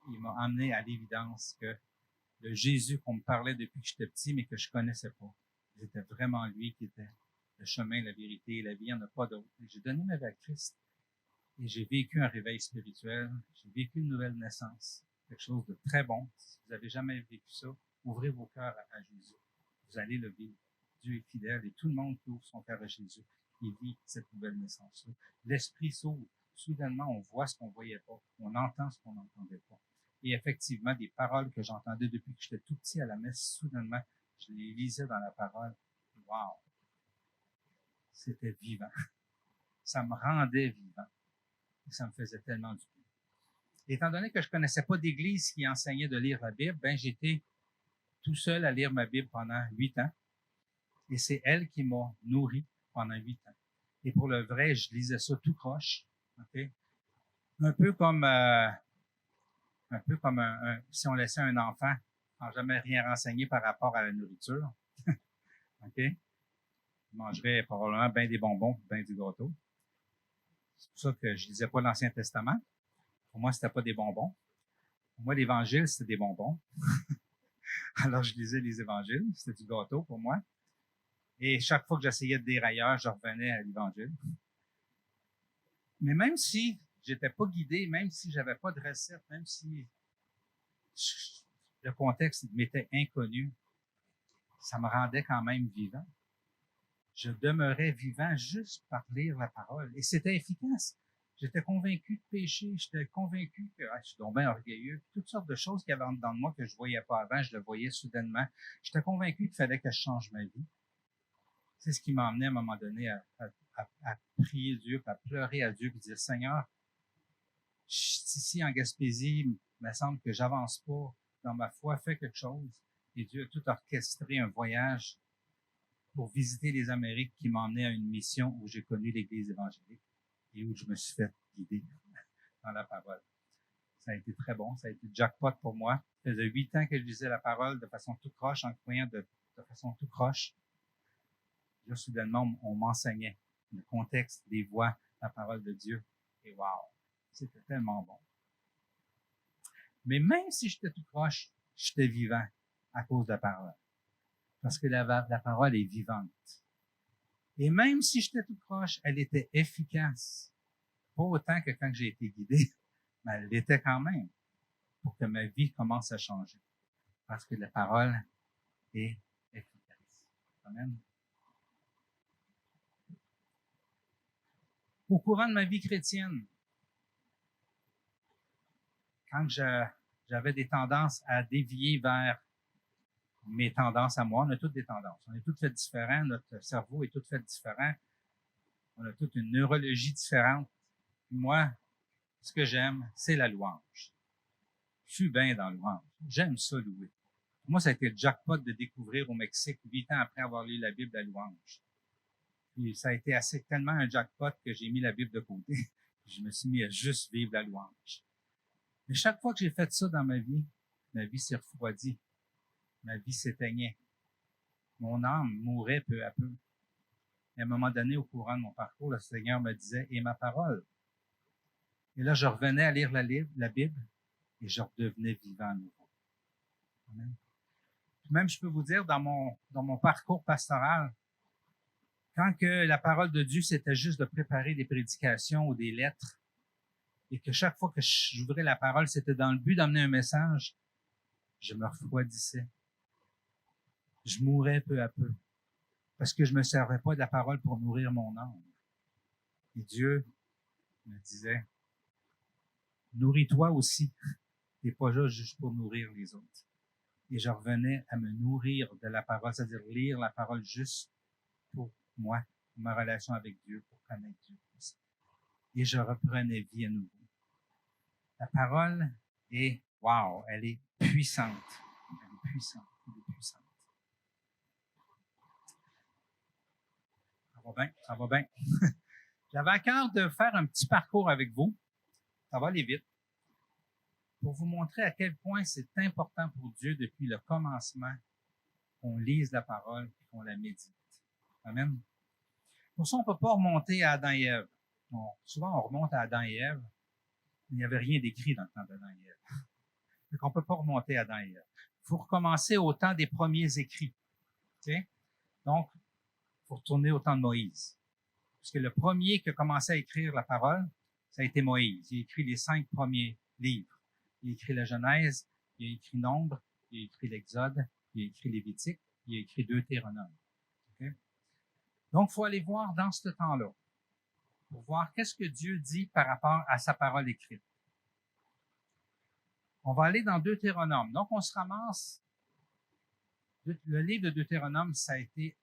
il m'a amené à l'évidence que le Jésus qu'on me parlait depuis que j'étais petit, mais que je connaissais pas, c'était vraiment lui qui était le chemin, la vérité et la vie. Il n'y en a pas d'autre. J'ai donné ma vie à Christ et j'ai vécu un réveil spirituel. J'ai vécu une nouvelle naissance. Quelque chose de très bon. Si vous n'avez jamais vécu ça, ouvrez vos cœurs à Jésus. Vous allez le vivre. Dieu est fidèle et tout le monde qui ouvre son cœur à Jésus, il vit cette nouvelle naissance-là. L'esprit s'ouvre. Soudainement, on voit ce qu'on voyait pas. On entend ce qu'on n'entendait pas. Et effectivement, des paroles que j'entendais depuis que j'étais tout petit à la messe, soudainement, je les lisais dans la parole. Wow! C'était vivant. Ça me rendait vivant. Et ça me faisait tellement du bien. Étant donné que je connaissais pas d'église qui enseignait de lire la Bible, ben, j'étais tout seul à lire ma Bible pendant 8 ans. Et c'est elle qui m'a nourri pendant 8 ans. Et pour le vrai, je lisais ça tout croche. Okay? Un peu comme si on laissait un enfant sans jamais rien renseigner par rapport à la nourriture. OK? Il mangerait probablement bien des bonbons, bien du gâteau. C'est pour ça que je lisais pas l'Ancien Testament. Pour moi, c'était pas des bonbons. Pour moi, l'Évangile, c'était des bonbons. Alors, je lisais les Évangiles. C'était du gâteau pour moi. Et chaque fois que j'essayais de lire ailleurs, je revenais à l'Évangile. Mais même si j'étais pas guidé, même si j'avais pas de recette, même si le contexte m'était inconnu, ça me rendait quand même vivant. Je demeurais vivant juste par lire la parole. Et c'était efficace. J'étais convaincu de péché. J'étais convaincu que je suis donc bien orgueilleux. Toutes sortes de choses qu'il y avait en dedans de moi que je voyais pas avant, je le voyais soudainement. J'étais convaincu qu'il fallait que je change ma vie. C'est ce qui m'a amené à un moment donné à prier Dieu, à pleurer à Dieu, puis dire, Seigneur, je suis ici en Gaspésie, il me semble que j'avance pas dans ma foi, fais quelque chose. Et Dieu a tout orchestré un voyage pour visiter les Amériques qui m'a emmené à une mission où j'ai connu l'Église évangélique et où je me suis fait guider dans la parole. Ça a été très bon, ça a été jackpot pour moi. Ça faisait 8 ans que je lisais la parole de façon tout croche, en croyant de façon tout croche. Là, soudainement, on m'enseignait le contexte, les voix, la parole de Dieu. Et wow, c'était tellement bon. Mais même si j'étais tout croche, j'étais vivant à cause de la parole. Parce que la parole est vivante. Et même si j'étais tout croche, elle était efficace. Pas autant que quand j'ai été guidé, mais elle l'était quand même pour que ma vie commence à changer. Parce que la parole est efficace. Amen. Au courant de ma vie chrétienne, quand j'avais des tendances à dévier vers mes tendances à moi, on a toutes des tendances. On est toutes fait différents, notre cerveau est tout fait différent. On a toute une neurologie différente. Puis moi, ce que j'aime, c'est la louange. Je suis bien dans la louange. J'aime ça louer. Pour moi, ça a été le jackpot de découvrir au Mexique 8 ans après avoir lu la Bible, la louange. Puis ça a été tellement un jackpot que j'ai mis la Bible de côté. Je me suis mis à juste vivre la louange. Mais chaque fois que j'ai fait ça dans ma vie s'est refroidie. Ma vie s'éteignait. Mon âme mourait peu à peu. Et à un moment donné, au courant de mon parcours, le Seigneur me disait « Et ma parole? » Et là, je revenais à lire la Bible et je redevenais vivant à nouveau. Amen. Même, je peux vous dire, dans mon parcours pastoral, quand que la parole de Dieu, c'était juste de préparer des prédications ou des lettres, et que chaque fois que j'ouvrais la parole, c'était dans le but d'amener un message, je me refroidissais. Je mourais peu à peu, parce que je ne me servais pas de la parole pour nourrir mon âme. Et Dieu me disait, nourris-toi aussi, et pas juste pour nourrir les autres. Et je revenais à me nourrir de la parole, c'est-à-dire lire la parole juste pour moi, pour ma relation avec Dieu, pour connaître Dieu aussi. Et je reprenais vie à nouveau. La parole est, wow, elle est puissante. Elle est puissante, elle est puissante. Ça va bien, ça va bien. J'avais à cœur de faire un petit parcours avec vous. Ça va aller vite. Pour vous montrer à quel point c'est important pour Dieu depuis le commencement qu'on lise la parole et qu'on la médite. Amen. Pour ça, on ne peut pas remonter à Adam et Ève. Souvent, on remonte à Adam et Ève. Il n'y avait rien d'écrit dans le temps d'Adam et Ève. Donc, on ne peut pas remonter à Adam et Ève. Il faut recommencer au temps des premiers écrits. Okay? Donc, il faut retourner au temps de Moïse. Parce que le premier qui a commencé à écrire la parole, ça a été Moïse. Il a écrit les 5 premiers livres. Il a écrit la Genèse, il a écrit Nombre, il a écrit l'Exode, il a écrit Lévitique, il a écrit Deutéronome. Okay? Donc, il faut aller voir dans ce temps-là, pour voir qu'est-ce que Dieu dit par rapport à sa parole écrite. On va aller dans Deutéronome. Donc, on se ramasse. Le livre de Deutéronome, ça a été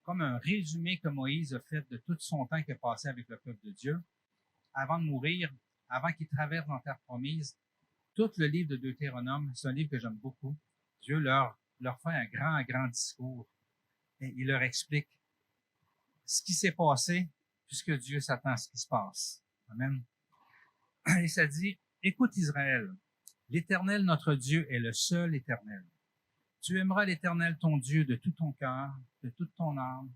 comme un résumé que Moïse a fait de tout son temps qu'il a passé avec le peuple de Dieu. Avant de mourir, avant qu'il traverse la terre promise, tout le livre de Deutéronome, c'est un livre que j'aime beaucoup. Dieu leur fait un grand discours. Et il leur explique ce qui s'est passé, puisque Dieu s'attend à ce qui se passe. Amen. Et ça dit, écoute Israël, l'Éternel notre Dieu est le seul Éternel. Tu aimeras l'Éternel ton Dieu de tout ton cœur, de toute ton âme,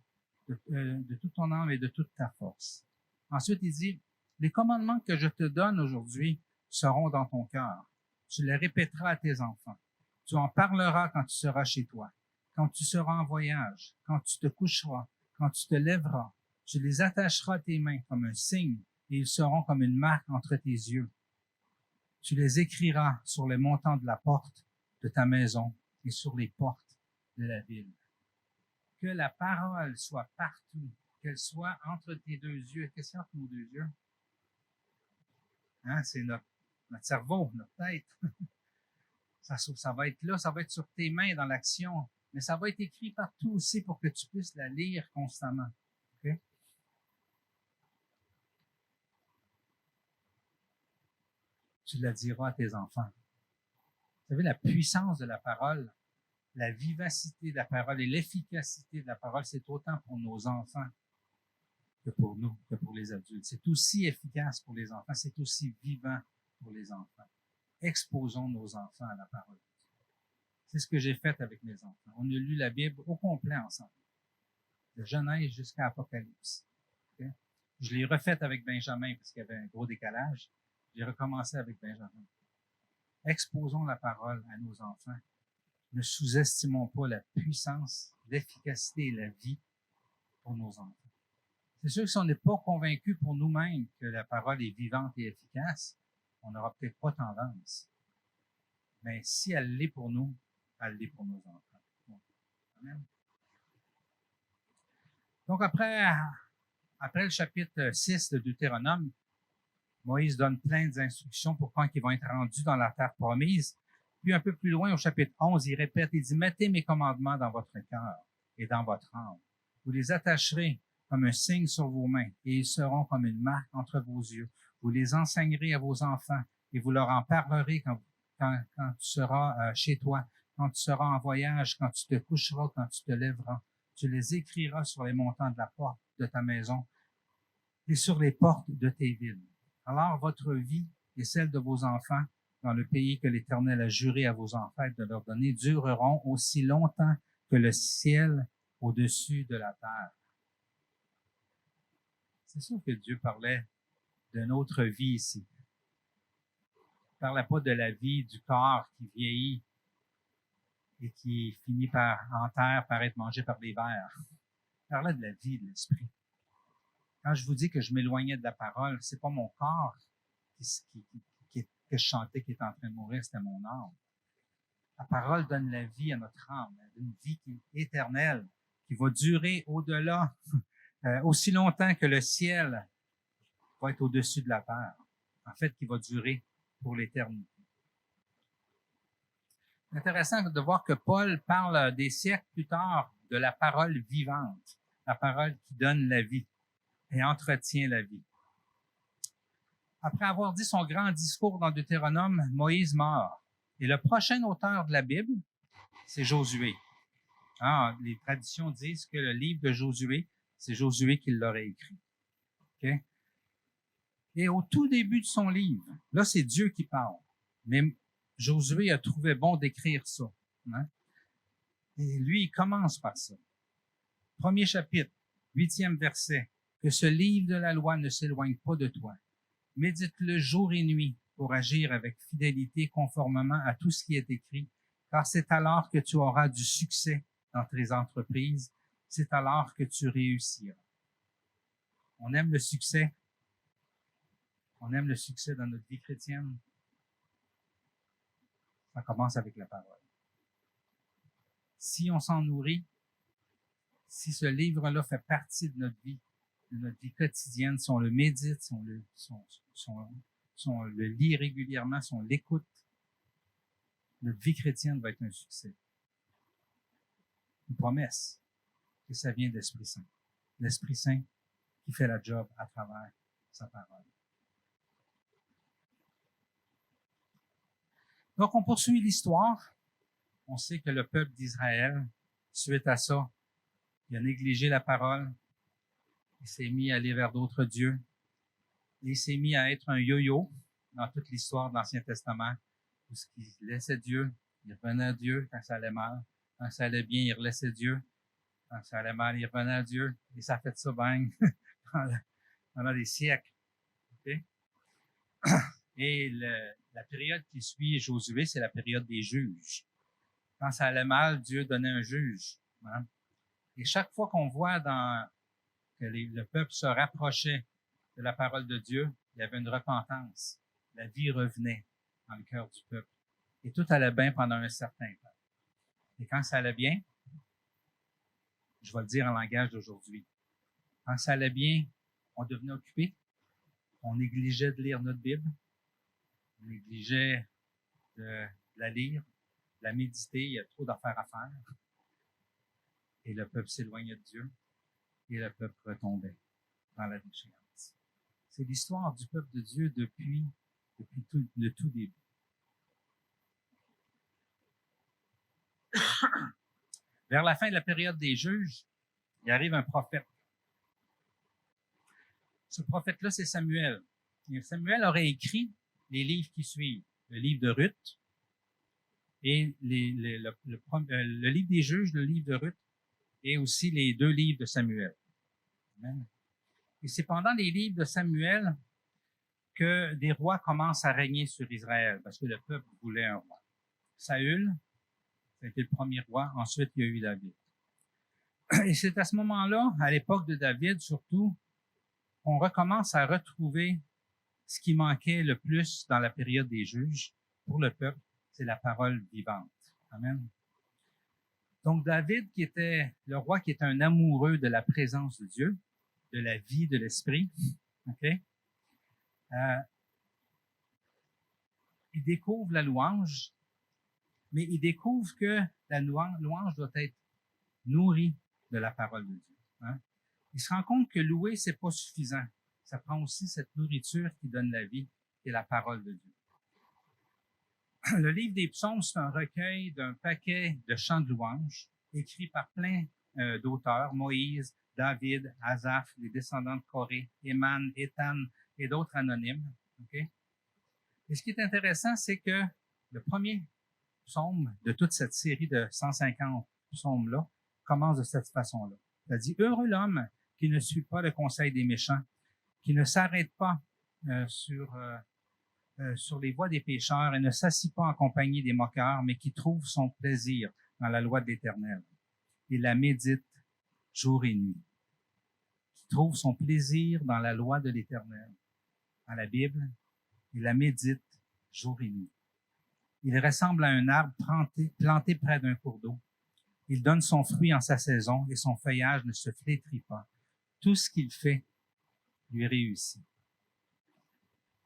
de toute ton âme et de toute ta force. Ensuite, il dit, les commandements que je te donne aujourd'hui seront dans ton cœur. Tu les répéteras à tes enfants. Tu en parleras quand tu seras chez toi, quand tu seras en voyage, quand tu te coucheras, quand tu te lèveras. Tu les attacheras à tes mains comme un signe et ils seront comme une marque entre tes yeux. Tu les écriras sur les montants de la porte de ta maison et sur les portes de la ville. Que la parole soit partout, qu'elle soit entre tes deux yeux. Qu'est-ce qu'il y a entre nos deux yeux? Hein? C'est notre cerveau, notre tête. Ça va être là, ça va être sur tes mains dans l'action, mais ça va être écrit partout aussi pour que tu puisses la lire constamment. Okay? Tu la diras à tes enfants. Vous savez, la puissance de la parole, la vivacité de la parole et l'efficacité de la parole, c'est autant pour nos enfants que pour nous, que pour les adultes. C'est aussi efficace pour les enfants, c'est aussi vivant pour les enfants. Exposons nos enfants à la parole. C'est ce que j'ai fait avec mes enfants. On a lu la Bible au complet ensemble, de Genèse jusqu'à Apocalypse. Okay? Je l'ai refaite avec Benjamin parce qu'il y avait un gros décalage. J'ai recommencé avec Benjamin. Exposons la parole à nos enfants. Ne sous-estimons pas la puissance, l'efficacité et la vie pour nos enfants. C'est sûr que si on n'est pas convaincu pour nous-mêmes que la parole est vivante et efficace, on n'aura peut-être pas tendance. Mais si elle l'est pour nous, elle l'est pour nos enfants. Amen. Donc après Après le chapitre 6 de Deutéronome, Moïse donne plein d'instructions pour quand ils vont être rendus dans la terre promise. Puis un peu plus loin, au chapitre 11, il répète, il dit, « Mettez mes commandements dans votre cœur et dans votre âme. Vous les attacherez comme un signe sur vos mains et ils seront comme une marque entre vos yeux. Vous les enseignerez à vos enfants et vous leur en parlerez quand tu seras chez toi, quand tu seras en voyage, quand tu te coucheras, quand tu te lèveras. Tu les écriras sur les montants de la porte de ta maison et sur les portes de tes villes. Alors votre vie et celle de vos enfants dans le pays que l'Éternel a juré à vos ancêtres de leur donner dureront aussi longtemps que le ciel au-dessus de la terre. » C'est sûr que Dieu parlait d'une autre vie ici. Il ne parlait pas de la vie du corps qui vieillit et qui finit en terre par être mangé par des vers. Il parlait de la vie de l'esprit. Quand je vous dis que je m'éloignais de la parole, c'est pas mon corps que je chantais qui est en train de mourir, c'était mon âme. La parole donne la vie à notre âme, une vie qui est éternelle, qui va durer au-delà, aussi longtemps que le ciel va être au-dessus de la terre. En fait, qui va durer pour l'éternité. C'est intéressant de voir que Paul parle des siècles plus tard de la parole vivante, la parole qui donne la vie et entretient la vie. Après avoir dit son grand discours dans Deutéronome, Moïse meurt. Et le prochain auteur de la Bible, c'est Josué. Les traditions disent que le livre de Josué, c'est Josué qui l'aurait écrit. Okay? Et au tout début de son livre, là, c'est Dieu qui parle. Mais Josué a trouvé bon d'écrire ça. Hein? Et lui, il commence par ça. Premier chapitre, 8e verset. Que ce livre de la loi ne s'éloigne pas de toi. Médite-le jour et nuit pour agir avec fidélité conformément à tout ce qui est écrit, car c'est alors que tu auras du succès dans tes entreprises, c'est alors que tu réussiras. On aime le succès. On aime le succès dans notre vie chrétienne. Ça commence avec la parole. Si on s'en nourrit, si ce livre-là fait partie de notre vie quotidienne, si on le médite, si on le lit régulièrement, si on l'écoute, notre vie chrétienne va être un succès. Une promesse que ça vient de l'Esprit Saint. L'Esprit Saint qui fait la job à travers sa parole. Donc, on poursuit l'histoire. On sait que le peuple d'Israël, suite à ça, il a négligé la parole. Il s'est mis à aller vers d'autres dieux. Il s'est mis à être un yo-yo dans toute l'histoire de l'Ancien Testament, où il laissait Dieu, il revenait à Dieu quand ça allait mal. Quand ça allait bien, il relaissait Dieu. Quand ça allait mal, il revenait à Dieu. Et ça a fait ça, bang, pendant des siècles. Okay? Et la période qui suit Josué, c'est la période des juges. Quand ça allait mal, Dieu donnait un juge. Hein? Et chaque fois qu'on voit que le peuple se rapprochait de la parole de Dieu, il y avait une repentance. La vie revenait dans le cœur du peuple. Et tout allait bien pendant un certain temps. Et quand ça allait bien, je vais le dire en langage d'aujourd'hui, quand ça allait bien, on devenait occupé, on négligeait de lire notre Bible, on négligeait de la lire, de la méditer, il y a trop d'affaires à faire. Et le peuple s'éloignait de Dieu et le peuple retombait dans la déchéance. C'est l'histoire du peuple de Dieu depuis le tout début. Vers la fin de la période des juges, il arrive un prophète. Ce prophète-là, c'est Samuel. Et Samuel aurait écrit les livres qui suivent. Le livre de Ruth et le livre des juges, le livre de Ruth et aussi les 2 livres de Samuel. Amen. Et c'est pendant les livres de Samuel que des rois commencent à régner sur Israël parce que le peuple voulait un roi. Saül, ça a été le premier roi. Ensuite, il y a eu David. Et c'est à ce moment-là, à l'époque de David surtout, qu'on recommence à retrouver ce qui manquait le plus dans la période des juges pour le peuple, c'est la parole vivante. Amen. Donc David, qui était le roi qui était un amoureux de la présence de Dieu, de la vie de l'esprit. OK? Il découvre la louange, mais il découvre que la louange doit être nourrie de la parole de Dieu. Hein? Il se rend compte que louer, c'est pas suffisant. Ça prend aussi cette nourriture qui donne la vie, qui est la parole de Dieu. Le livre des psaumes, c'est un recueil d'un paquet de chants de louange écrits par plein d'auteurs, Moïse, David, Asaph, les descendants de Corée, Éman, Étan et d'autres anonymes. Okay? Et ce qui est intéressant, c'est que le premier psaume de toute cette série de 150 psaumes-là commence de cette façon-là. Ça dit « Heureux l'homme qui ne suit pas le conseil des méchants, qui ne s'arrête pas sur les voies des pécheurs et ne s'assit pas en compagnie des moqueurs, mais qui trouve son plaisir dans la loi de l'Éternel. Il la médite jour et nuit. Qui trouve son plaisir dans la loi de l'Éternel. Dans la Bible, il la médite jour et nuit. Il ressemble à un arbre planté près d'un cours d'eau. Il donne son fruit en sa saison et son feuillage ne se flétrit pas. Tout ce qu'il fait lui réussit.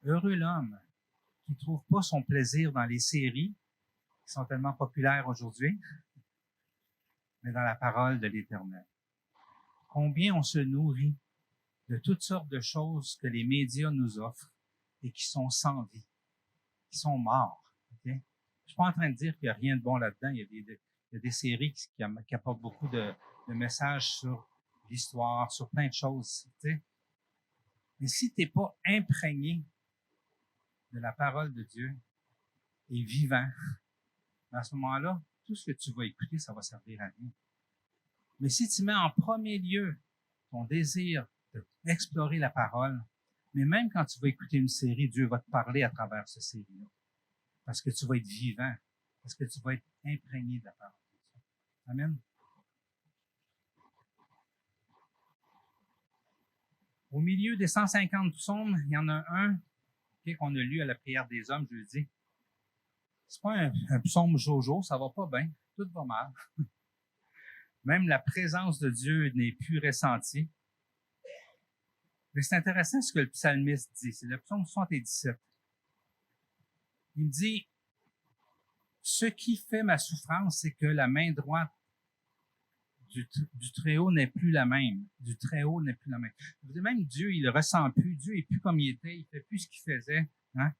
Heureux l'homme qui ne trouve pas son plaisir dans les séries qui sont tellement populaires aujourd'hui, mais dans la parole de l'Éternel. Combien on se nourrit de toutes sortes de choses que les médias nous offrent et qui sont sans vie, qui sont morts. Okay? Je suis pas en train de dire qu'il n'y a rien de bon là-dedans. Il y a des séries qui apportent beaucoup de messages sur l'histoire, sur plein de choses. Okay? Mais si tu n'es pas imprégné de la parole de Dieu et vivant, à ce moment-là, tout ce que tu vas écouter, ça va servir à rien. Mais si tu mets en premier lieu ton désir d'explorer la parole, mais même quand tu vas écouter une série, Dieu va te parler à travers cette série-là. Parce que tu vas être vivant, parce que tu vas être imprégné de la parole de Dieu. Amen. Au milieu des 150 psaumes, il y en a un qu'on a lu à la prière des hommes jeudi. C'est pas un psaume jojo, ça va pas bien, tout va mal. Même la présence de Dieu n'est plus ressentie. Mais c'est intéressant ce que le psalmiste dit. C'est le psaume 77. Il dit, « Ce qui fait ma souffrance, c'est que la main droite du Très-Haut n'est plus la même. Du Très-Haut n'est plus la même. » Même Dieu, il le ressent plus. Dieu est plus comme il était. Il fait plus ce qu'il faisait. Hein?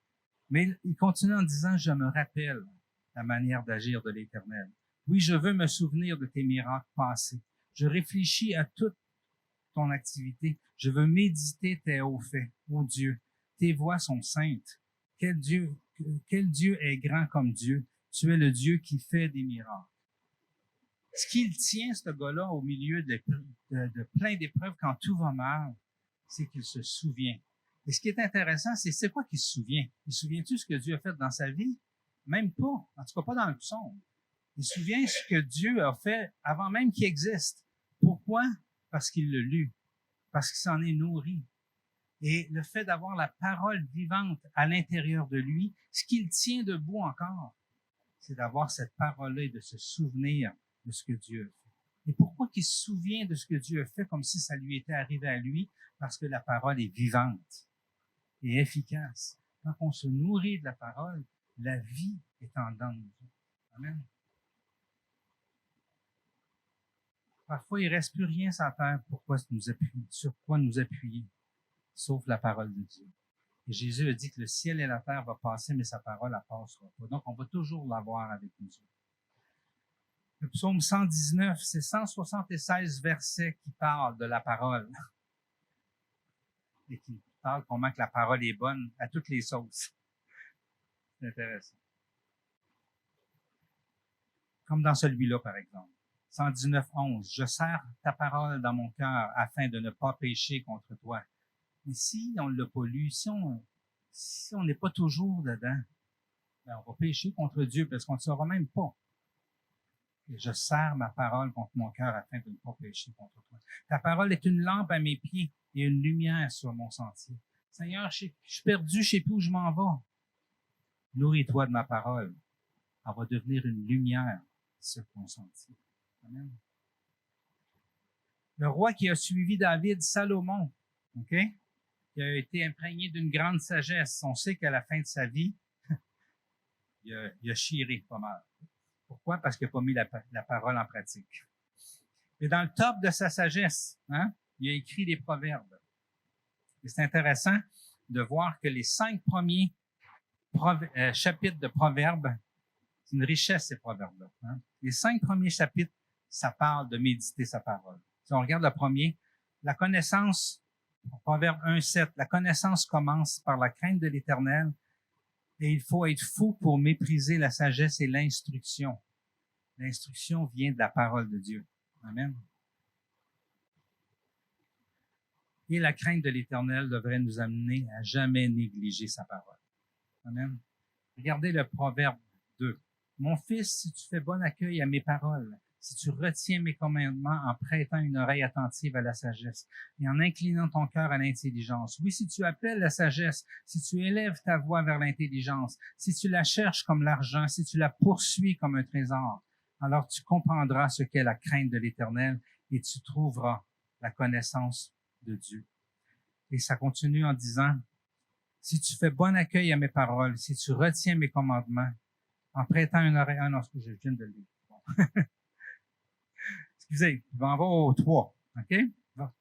Mais il continue en disant, « Je me rappelle la manière d'agir de l'Éternel. Oui, je veux me souvenir de tes miracles passés. Je réfléchis à toute ton activité. Je veux méditer tes hauts faits. Ô Dieu, tes voies sont saintes. Quel Dieu est grand comme Dieu. Tu es le Dieu qui fait des miracles. » Ce qu'il tient, ce gars-là, au milieu de plein d'épreuves, quand tout va mal, c'est qu'il se souvient. Et ce qui est intéressant, c'est quoi qu'il se souvient? Il se souvient-tu ce que Dieu a fait dans sa vie? Même pas. En tout cas, pas dans le psaume. Il se souvient ce que Dieu a fait avant même qu'il existe. Pourquoi? Parce qu'il l'a lu. Parce qu'il s'en est nourri. Et le fait d'avoir la parole vivante à l'intérieur de lui, ce qu'il tient debout encore, c'est d'avoir cette parole-là et de se souvenir de ce que Dieu a fait. Et pourquoi qu'il se souvient de ce que Dieu a fait comme si ça lui était arrivé à lui? Parce que la parole est vivante et efficace. Quand on se nourrit de la parole, la vie est en dedans de nous. Amen. Parfois, il ne reste plus rien sur la terre sur quoi nous appuyer, sauf la parole de Dieu. Et Jésus a dit que le ciel et la terre vont passer, mais sa parole ne passera pas. Donc, on va toujours l'avoir avec nous. Le psaume 119, c'est 176 versets qui parlent de la parole. Et qui parlent comment que la parole est bonne à toutes les sauces. C'est intéressant. Comme dans celui-là, par exemple. 119, 11. Je serre ta parole dans mon cœur afin de ne pas pécher contre toi. Mais si on ne l'a pas lu, si on n'est pas toujours dedans, ben on va pécher contre Dieu parce qu'on ne saura même pas. Et je serre ma parole contre mon cœur afin de ne pas pécher contre toi. Ta parole est une lampe à mes pieds et une lumière sur mon sentier. Seigneur, je suis perdu, je ne sais plus où je m'en vais. Nourris-toi de ma parole. Elle va devenir une lumière sur ton sentier. Amen. Le roi qui a suivi David, Salomon, OK? Qui a été imprégné d'une grande sagesse. On sait qu'à la fin de sa vie, il a chiré pas mal. Pourquoi? Parce qu'il n'a pas mis la parole en pratique. Et dans le top de sa sagesse, hein, il a écrit des proverbes. Et c'est intéressant de voir que les 5 premiers chapitres de proverbes, c'est une richesse, ces proverbes-là. Hein. Les 5 premiers chapitres, ça parle de méditer sa parole. Si on regarde le premier, la connaissance, Proverbe 1,7, la connaissance commence par la crainte de l'Éternel et il faut être fou pour mépriser la sagesse et l'instruction. L'instruction vient de la parole de Dieu. Amen. Et la crainte de l'Éternel devrait nous amener à jamais négliger sa parole. Amen. Regardez le Proverbe 2. Mon fils, si tu fais bon accueil à mes paroles, si tu retiens mes commandements en prêtant une oreille attentive à la sagesse et en inclinant ton cœur à l'intelligence. Oui, si tu appelles la sagesse, si tu élèves ta voix vers l'intelligence, si tu la cherches comme l'argent, si tu la poursuis comme un trésor, alors tu comprendras ce qu'est la crainte de l'Éternel et tu trouveras la connaissance de Dieu. Et ça continue en disant, si tu fais bon accueil à mes paroles, si tu retiens mes commandements, en prêtant une oreille... Ah non, je viens de le lire. Bon. Excusez, je vais en voir au 3. OK?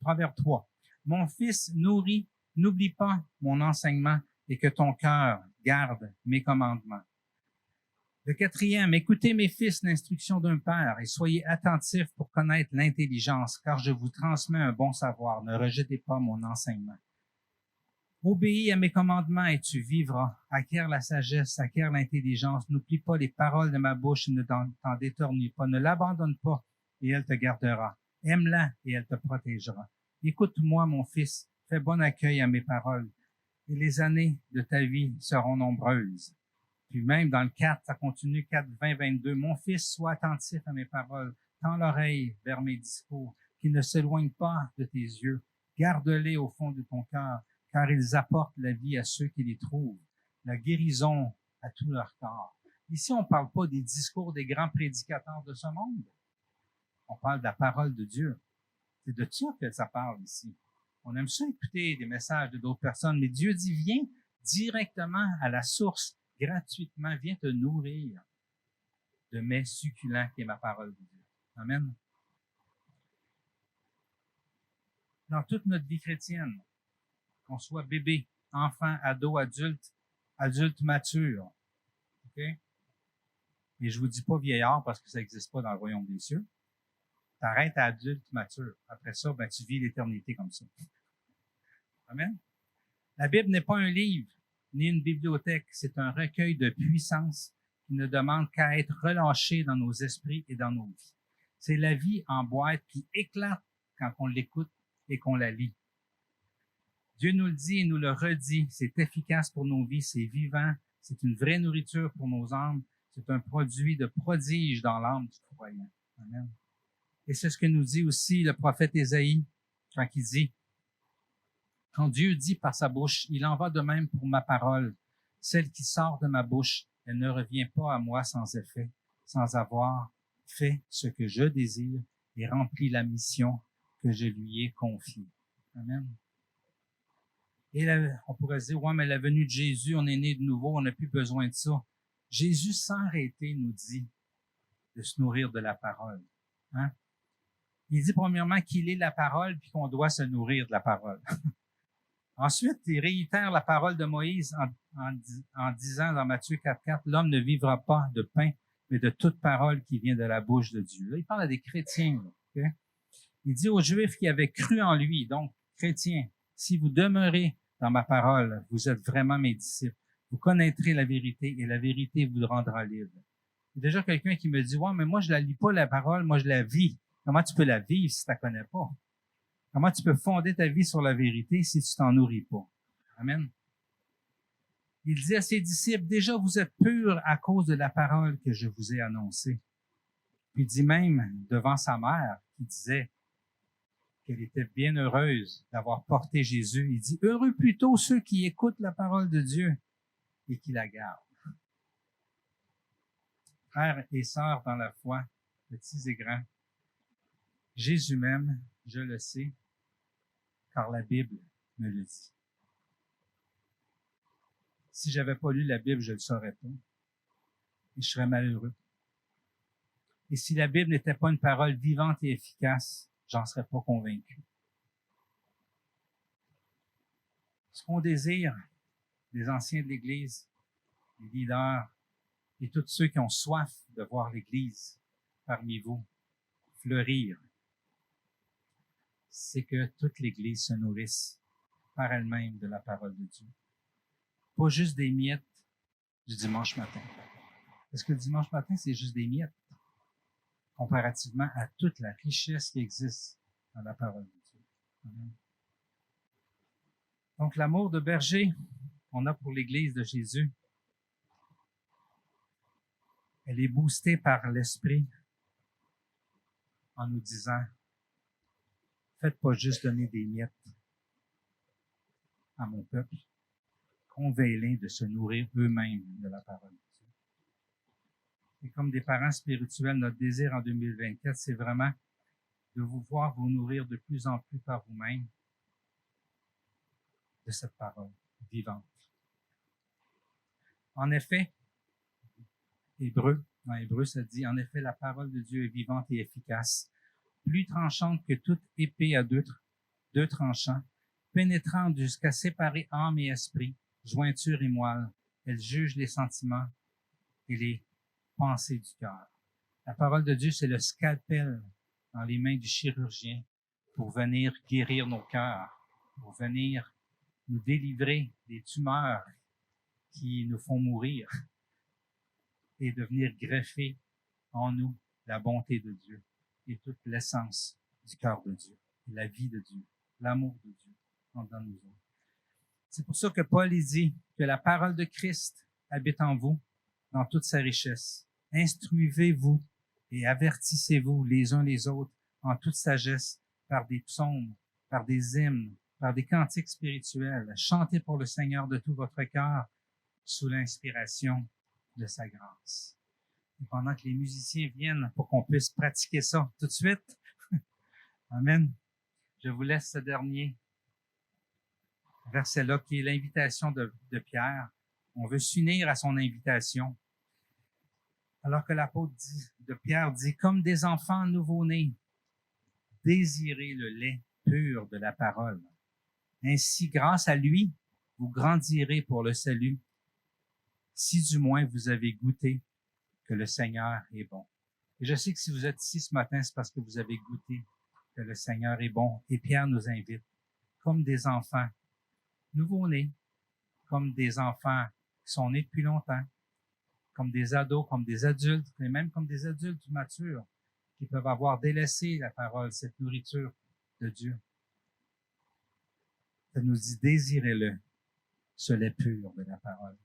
Proverbe 3. Mon fils, n'oublie pas mon enseignement et que ton cœur garde mes commandements. Le 4e, écoutez mes fils l'instruction d'un père et soyez attentifs pour connaître l'intelligence, car je vous transmets un bon savoir. Ne rejetez pas mon enseignement. Obéis à mes commandements et tu vivras. Acquiers la sagesse, acquiers l'intelligence. N'oublie pas les paroles de ma bouche et ne t'en détourne pas. Ne l'abandonne pas et elle te gardera. Aime-la et elle te protégera. Écoute-moi, mon fils. Fais bon accueil à mes paroles et les années de ta vie seront nombreuses. Puis même dans le 4, ça continue 4, 20, 22. Mon fils, sois attentif à mes paroles. Tends l'oreille vers mes discours, qu'ils ne s'éloignent pas de tes yeux. Garde-les au fond de ton cœur, car ils apportent la vie à ceux qui les trouvent, la guérison à tout leur corps. Ici, on ne parle pas des discours des grands prédicateurs de ce monde. On parle de la parole de Dieu. C'est de ça que ça parle ici. On aime ça écouter des messages de d'autres personnes, mais Dieu dit, viens directement à la source, gratuitement, viens te nourrir de mes succulents qui est ma parole de Dieu. Amen. Dans toute notre vie chrétienne, qu'on soit bébé, enfant, ado, adulte mature, OK? Et je vous dis pas vieillard parce que ça n'existe pas dans le royaume des cieux. T'arrêtes à adulte mature. Après ça, ben, tu vis l'éternité comme ça. Amen. La Bible n'est pas un livre, ni une bibliothèque. C'est un recueil de puissance qui ne demande qu'à être relâché dans nos esprits et dans nos vies. C'est la vie en boîte qui éclate quand on l'écoute et qu'on la lit. Dieu nous le dit et nous le redit. C'est efficace pour nos vies, c'est vivant, c'est une vraie nourriture pour nos âmes. C'est un produit de prodige dans l'âme du croyant. Amen. Et c'est ce que nous dit aussi le prophète Ésaïe quand il dit, quand Dieu dit par sa bouche, il en va de même pour ma parole. Celle qui sort de ma bouche, elle ne revient pas à moi sans effet, sans avoir fait ce que je désire et rempli la mission que je lui ai confiée. Amen. Et là, on pourrait se dire, ouais, mais la venue de Jésus, on est né de nouveau, on n'a plus besoin de ça. Jésus, sans arrêter, nous dit de se nourrir de la parole. Hein? Il dit premièrement qu'il est la parole, puis qu'on doit se nourrir de la parole. Ensuite, il réitère la parole de Moïse en disant dans Matthieu 4,4, l'homme ne vivra pas de pain, mais de toute parole qui vient de la bouche de Dieu. Là, il parle à des chrétiens. Okay? Il dit aux Juifs qui avaient cru en lui, donc chrétiens, si vous demeurez dans ma parole, vous êtes vraiment mes disciples. Vous connaîtrez la vérité et la vérité vous rendra libre. Il y a déjà quelqu'un qui me dit, ouais, mais moi, je la lis pas la parole, moi, je la vis. Comment tu peux la vivre si tu la connais pas? Comment tu peux fonder ta vie sur la vérité si tu t'en nourris pas? Amen. Il dit à ses disciples, déjà vous êtes purs à cause de la parole que je vous ai annoncée. Puis il dit même devant sa mère, qui disait qu'elle était bien heureuse d'avoir porté Jésus, il dit, heureux plutôt ceux qui écoutent la parole de Dieu et qui la gardent. Frères et sœurs dans la foi, petits et grands, Jésus m'aime Je le sais, car la Bible me le dit. Si j'avais pas lu la Bible, je ne le saurais pas. Et je serais malheureux. Et si la Bible n'était pas une parole vivante et efficace, j'en serais pas convaincu. Ce qu'on désire, les anciens de l'Église, les leaders et tous ceux qui ont soif de voir l'Église parmi vous fleurir, c'est que toute l'Église se nourrisse par elle-même de la parole de Dieu. Pas juste des miettes du dimanche matin. Parce que le dimanche matin, c'est juste des miettes comparativement à toute la richesse qui existe dans la parole de Dieu. Amen. Donc, l'amour de berger qu'on a pour l'Église de Jésus, elle est boostée par l'Esprit en nous disant, faites pas juste donner des miettes à mon peuple, convainc-les de se nourrir eux-mêmes de la parole de Dieu. Et comme des parents spirituels, notre désir en 2024, c'est vraiment de vous voir vous nourrir de plus en plus par vous-même de cette parole vivante. En effet, dans Hébreu, ça dit, en effet, la parole de Dieu est vivante et efficace, plus tranchante que toute épée à deux tranchants, pénétrante jusqu'à séparer âme et esprit, jointure et moelle. Elle juge les sentiments et les pensées du cœur. La parole de Dieu, c'est le scalpel dans les mains du chirurgien pour venir guérir nos cœurs, pour venir nous délivrer des tumeurs qui nous font mourir et de venir greffer en nous la bonté de Dieu et toute l'essence du cœur de Dieu, la vie de Dieu, l'amour de Dieu en dans nous autres. C'est pour ça que Paul dit que la parole de Christ habite en vous dans toute sa richesse. Instruisez-vous et avertissez-vous les uns les autres en toute sagesse par des psaumes, par des hymnes, par des cantiques spirituels. Chantez pour le Seigneur de tout votre cœur sous l'inspiration de sa grâce. Et pendant que les musiciens viennent pour qu'on puisse pratiquer ça tout de suite, amen, je vous laisse ce dernier verset-là qui est l'invitation de Pierre. On veut s'unir à son invitation. Alors que l'apôtre de Pierre dit, comme des enfants nouveau-nés, désirez le lait pur de la parole. Ainsi, grâce à lui, vous grandirez pour le salut, si du moins vous avez goûté que le Seigneur est bon. Et je sais que si vous êtes ici ce matin, c'est parce que vous avez goûté que le Seigneur est bon. Et Pierre nous invite, comme des enfants nouveau-nés, comme des enfants qui sont nés depuis longtemps, comme des ados, comme des adultes, et même comme des adultes matures, qui peuvent avoir délaissé la parole, cette nourriture de Dieu. Ça nous dit, désirez-le, ce lait pur de la parole.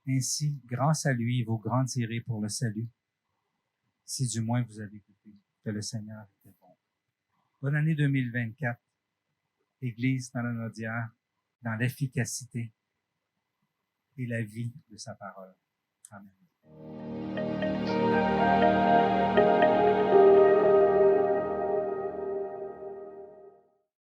Ainsi, grâce à lui, vous grandirez pour le salut, si du moins vous avez goûté que le Seigneur était bon. Bonne année 2024, Église dans la Naudière, dans l'efficacité et la vie de sa parole. Amen.